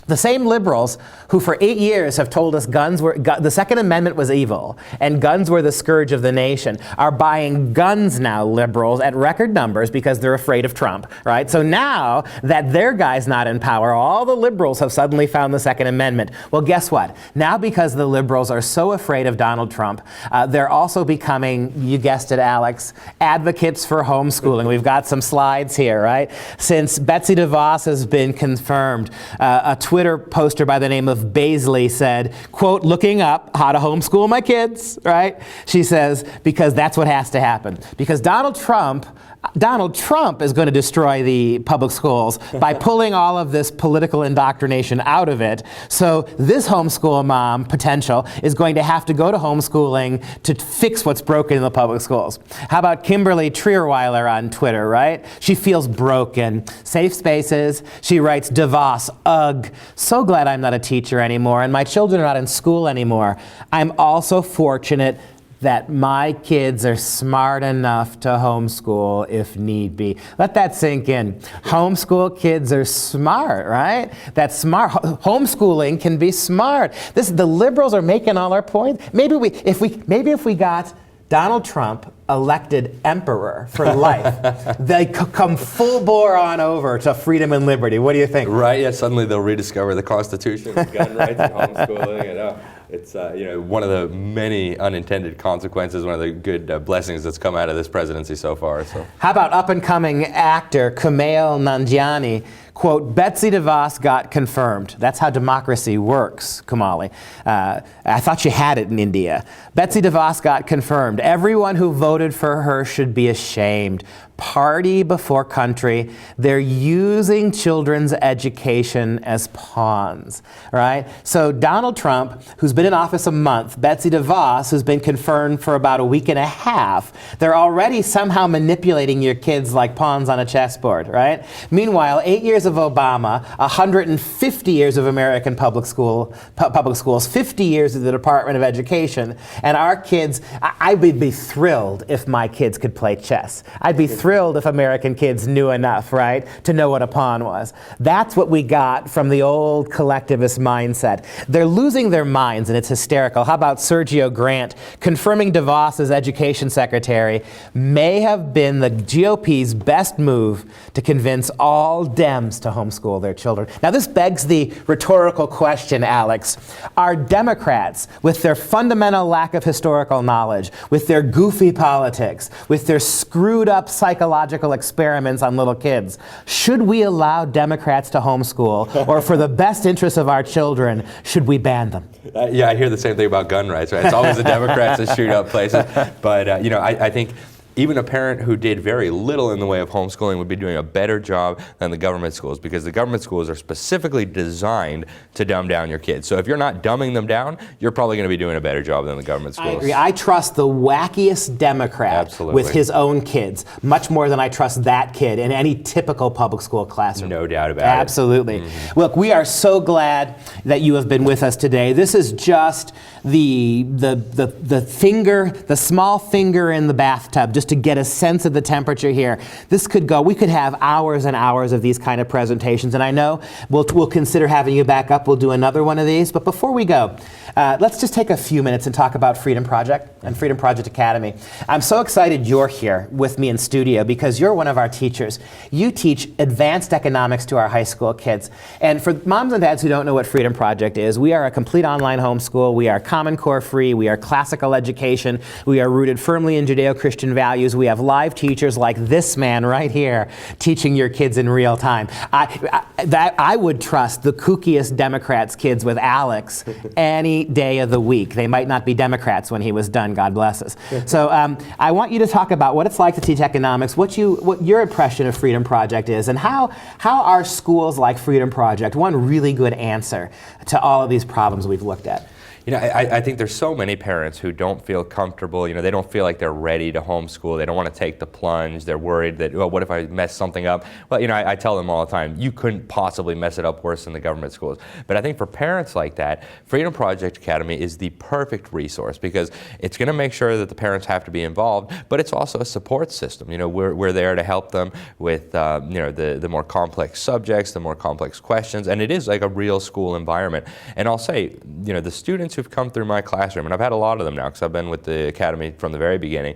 the same liberals who for 8 years have told us the Second Amendment was evil and guns were the scourge of the nation, are buying guns now, liberals, at record numbers because they're afraid of Trump, right? So now that their guy's not in power, all the liberals have suddenly found the Second Amendment. Well, guess what? Now because the liberals are so afraid of Donald Trump, they're also becoming, you guessed it, Alex, advocates for homeschooling. We've got some slides here, right? Since Betsy DeVos has been confirmed, a Twitter poster by the name of Baisley said, quote, looking up how to homeschool my kids, right? She says, because that's what has to happen. Because Donald Trump is going to destroy the public schools by pulling all of this political indoctrination out of it. So this homeschool mom potential is going to have to go to homeschooling to fix what's broken in the public schools. How about Kimberly Trierweiler on Twitter, right? She feels broken. Safe spaces. She writes, DeVos, ugh, so glad I'm not a teacher anymore and my children are not in school anymore. I'm also fortunate that my kids are smart enough to homeschool if need be. Let that sink in. Homeschool kids are smart, right? That's smart. Homeschooling can be smart. The liberals are making all our points. Maybe if we got Donald Trump elected emperor for life, they come full bore on over to freedom and liberty. What do you think? Right, yeah, suddenly they'll rediscover the Constitution, gun rights, and homeschooling, and it's one of the many unintended consequences, one of the good blessings that's come out of this presidency so far. So, how about up-and-coming actor Kumail Nanjiani? Quote, Betsy DeVos got confirmed. That's how democracy works, Kumali. I thought you had it in India. Betsy DeVos got confirmed. Everyone who voted for her should be ashamed. Party before country. They're using children's education as pawns, right? So Donald Trump, who's been in office a month, Betsy DeVos, who's been confirmed for about a week and a half, they're already somehow manipulating your kids like pawns on a chessboard, right? Meanwhile, 8 years of Obama, 150 years of American public schools, 50 years of the Department of Education, and our kids, I would be thrilled if my kids could play chess. I'd be thrilled if American kids knew enough, right, to know what a pawn was. That's what we got from the old collectivist mindset. They're losing their minds, and it's hysterical. How about Sergio Grant confirming DeVos as education secretary may have been the GOP's best move to convince all Dems to homeschool their children. Now, this begs the rhetorical question, Alex. Are Democrats, with their fundamental lack of historical knowledge, with their goofy politics, with their screwed up psychological experiments on little kids, should we allow Democrats to homeschool, or for the best interests of our children, should we ban them? Yeah, I hear the same thing about gun rights, right? It's always the Democrats that shoot up places. But, I think even a parent who did very little in the way of homeschooling would be doing a better job than the government schools, because the government schools are specifically designed to dumb down your kids. So if you're not dumbing them down, you're probably going to be doing a better job than the government schools. I agree. I trust the wackiest Democrat with his own kids much more than I trust that kid in any typical public school classroom. No doubt about it. Absolutely. Mm-hmm. Look, we are so glad that you have been with us today. This is just the finger, the small finger in the bathtub, just to get a sense of the temperature here. We could have hours and hours of these kind of presentations, and I know we'll consider having you back up. We'll do another one of these, but before we go, let's just take a few minutes and talk about Freedom Project and Freedom Project Academy. I'm so excited you're here with me in studio because you're one of our teachers. You teach advanced economics to our high school kids. And for moms and dads who don't know what Freedom Project is, we are a complete online homeschool. We are Common Core free. We are classical education. We are rooted firmly in Judeo-Christian values. values. We have live teachers like this man right here teaching your kids in real time. I would trust the kookiest Democrats' kids with Alex any day of the week. They might not be Democrats when he was done, God bless us. So I want you to talk about what it's like to teach economics, what your impression of Freedom Project is, and how are schools like Freedom Project one really good answer to all of these problems we've looked at? You know, I think there's so many parents who don't feel comfortable. You know, they don't feel like they're ready to homeschool. They don't want to take the plunge. They're worried that, well, what if I mess something up? Well, you know, I tell them all the time, you couldn't possibly mess it up worse than the government schools. But I think for parents like that, Freedom Project Academy is the perfect resource because it's going to make sure that the parents have to be involved, but it's also a support system. You know, we're there to help them with, you know, the more complex subjects, the more complex questions, and it is like a real school environment. And I'll say, you know, the students who've come through my classroom, and I've had a lot of them now because I've been with the Academy from the very beginning,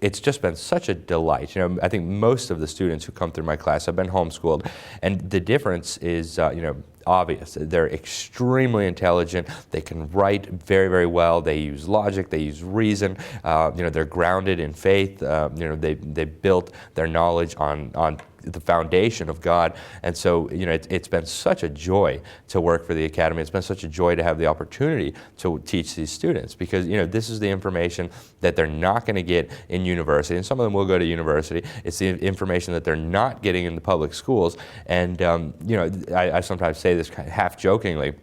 it's just been such a delight. You know, I think most of the students who come through my class have been homeschooled, and the difference is, you know, obvious. They're extremely intelligent. They can write very, very well. They use logic. They use reason. You know, they're grounded in faith. You know, they built their knowledge on the foundation of God. And so, you know, it's been such a joy to work for the Academy. It's been such a joy to have the opportunity to teach these students because, you know, this is the information that they're not going to get in university. And some of them will go to university. It's the information that they're not getting in the public schools. And, you know, I sometimes say this kind of half jokingly.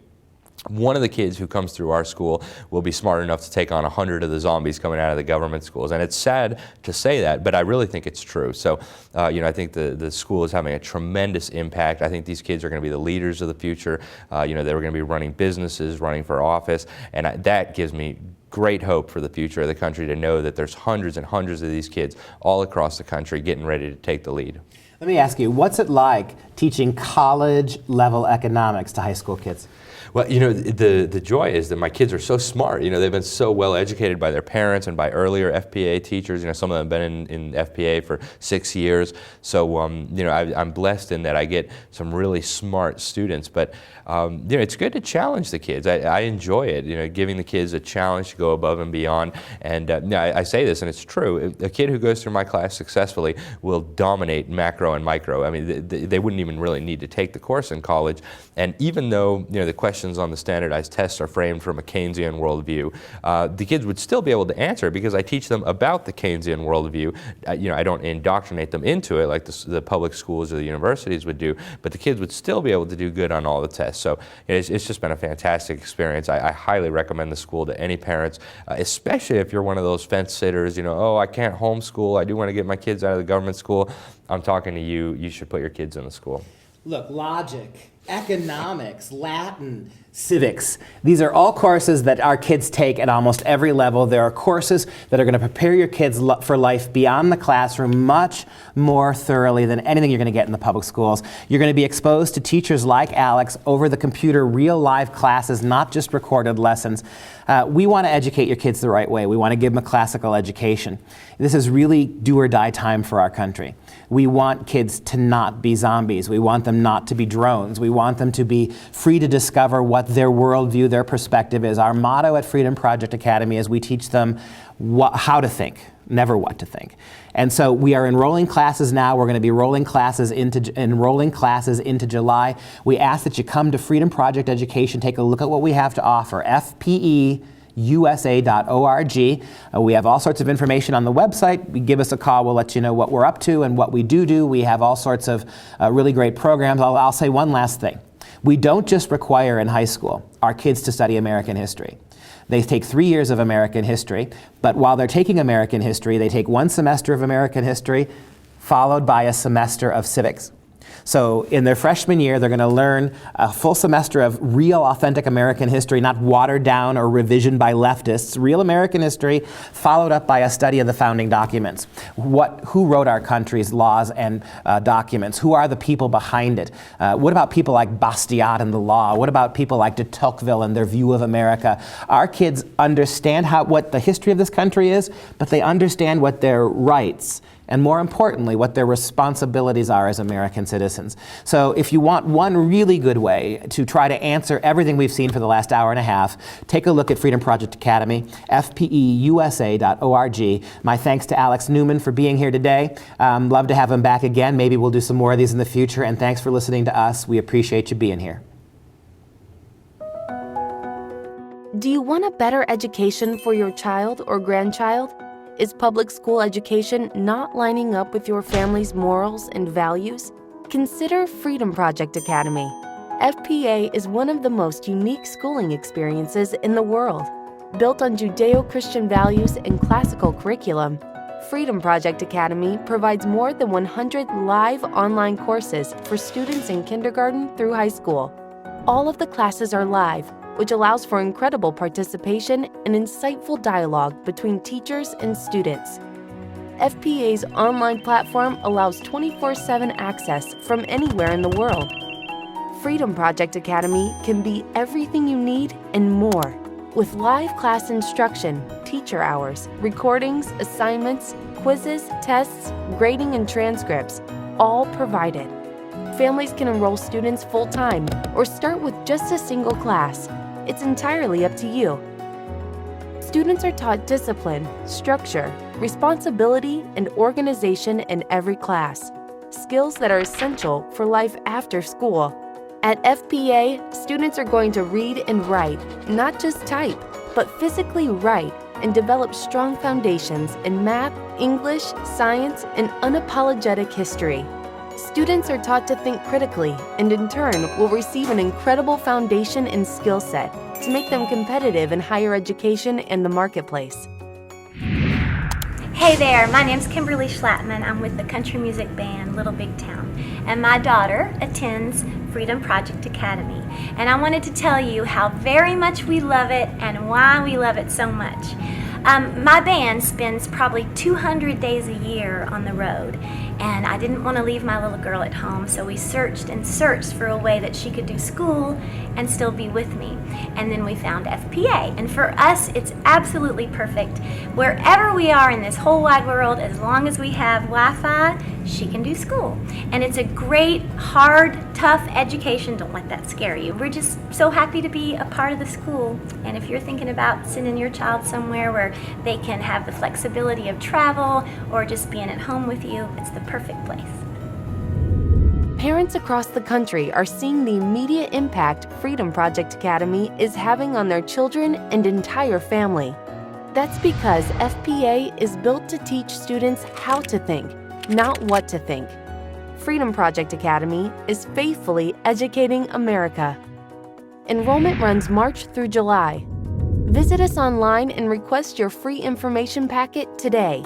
One of the kids who comes through our school will be smart enough to take on 100 of the zombies coming out of the government schools. And it's sad to say that, but I really think it's true. So, you know, I think the school is having a tremendous impact. I think these kids are going to be the leaders of the future. You know, they're going to be running businesses, running for office, and that gives me great hope for the future of the country to know that there's hundreds and hundreds of these kids all across the country getting ready to take the lead. Let me ask you, what's it like teaching college-level economics to high school kids? Well, you know, the joy is that my kids are so smart. You know, they've been so well educated by their parents and by earlier FPA teachers. You know, some of them have been in FPA for 6 years. So, you know, I'm blessed in that I get some really smart students. But, you know, it's good to challenge the kids. I enjoy it, you know, giving the kids a challenge to go above and beyond. And you know, I say this, and it's true. A kid who goes through my class successfully will dominate macro and micro. I mean, they wouldn't even really need to take the course in college. And even though, you know, the questions on the standardized tests are framed from a Keynesian worldview, the kids would still be able to answer because I teach them about the Keynesian worldview. You know, I don't indoctrinate them into it like the public schools or the universities would do, but the kids would still be able to do good on all the tests. So it's just been a fantastic experience. I highly recommend the school to any parents, especially if you're one of those fence sitters, you know, oh, I can't homeschool, I do want to get my kids out of the government school. I'm talking to you. You should put your kids in the school. Look, logic, economics, Latin, civics. These are all courses that our kids take at almost every level. There are courses that are going to prepare your kids for life beyond the classroom much more thoroughly than anything you're going to get in the public schools. You're going to be exposed to teachers like Alex over the computer, real live classes, not just recorded lessons. We want to educate your kids the right way. We want to give them a classical education. This is really do or die time for our country. We want kids to not be zombies. We want them not to be drones. We want them to be free to discover what their worldview, their perspective is. Our motto at Freedom Project Academy is we teach them how to think, never what to think. And so we are enrolling classes now. We're going to be enrolling classes into July. We ask that you come to Freedom Project Education, take a look at what we have to offer. FPEUSA.org. We have all sorts of information on the website. Give us a call. We'll let you know what we're up to and what we do. We have all sorts of really great programs. I'll say one last thing. We don't just require in high school our kids to study American history. They take 3 years of American history, but while they're taking American history, they take 1 semester of American history followed by a semester of civics. So in their freshman year, they're going to learn a full semester of real, authentic American history, not watered down or revision by leftists. Real American history, followed up by a study of the founding documents. Who wrote our country's laws and documents? Who are the people behind it? What about people like Bastiat and the law? What about people like de Tocqueville and their view of America? Our kids understand what the history of this country is, but they understand what their rights and more importantly, what their responsibilities are as American citizens. So if you want one really good way to try to answer everything we've seen for the last hour and a half, take a look at Freedom Project Academy, fpeusa.org. My thanks to Alex Newman for being here today. Love to have him back again. Maybe we'll do some more of these in the future, and thanks for listening to us. We appreciate you being here. Do you want a better education for your child or grandchild? Is public school education not lining up with your family's morals and values? Consider Freedom Project Academy. FPA is one of the most unique schooling experiences in the world. Built on Judeo-Christian values and classical curriculum, Freedom Project Academy provides more than 100 live online courses for students in kindergarten through high school. All of the classes are live, which allows for incredible participation and insightful dialogue between teachers and students. FPA's online platform allows 24/7 access from anywhere in the world. Freedom Project Academy can be everything you need and more, with live class instruction, teacher hours, recordings, assignments, quizzes, tests, grading, and transcripts, all provided. Families can enroll students full-time or start with just a single class. It's entirely up to you. Students are taught discipline, structure, responsibility, and organization in every class, skills that are essential for life after school. At FPA, students are going to read and write, not just type, but physically write and develop strong foundations in math, English, science, and unapologetic history. Students are taught to think critically and in turn will receive an incredible foundation and skill set to make them competitive in higher education and the marketplace. Hey there, my name's Kimberly Schlattman. I'm with the country music band Little Big Town, and my daughter attends Freedom Project Academy. And I wanted to tell you how very much we love it and why we love it so much. My band spends probably 200 days a year on the road, and I didn't want to leave my little girl at home, so we searched and searched for a way that she could do school and still be with me. And then we found FPA, and for us it's absolutely perfect. Wherever we are in this whole wide world, as long as we have Wi-Fi, she can do school. And it's a great, hard, tough education. Don't let that scare you. We're just so happy to be a part of the school. And if you're thinking about sending your child somewhere where they can have the flexibility of travel or just being at home with you, it's the perfect place. Parents across the country are seeing the immediate impact Freedom Project Academy is having on their children and entire family. That's because FPA is built to teach students how to think, not what to think. Freedom Project Academy is faithfully educating America. Enrollment runs March through July. Visit us online and request your free information packet today.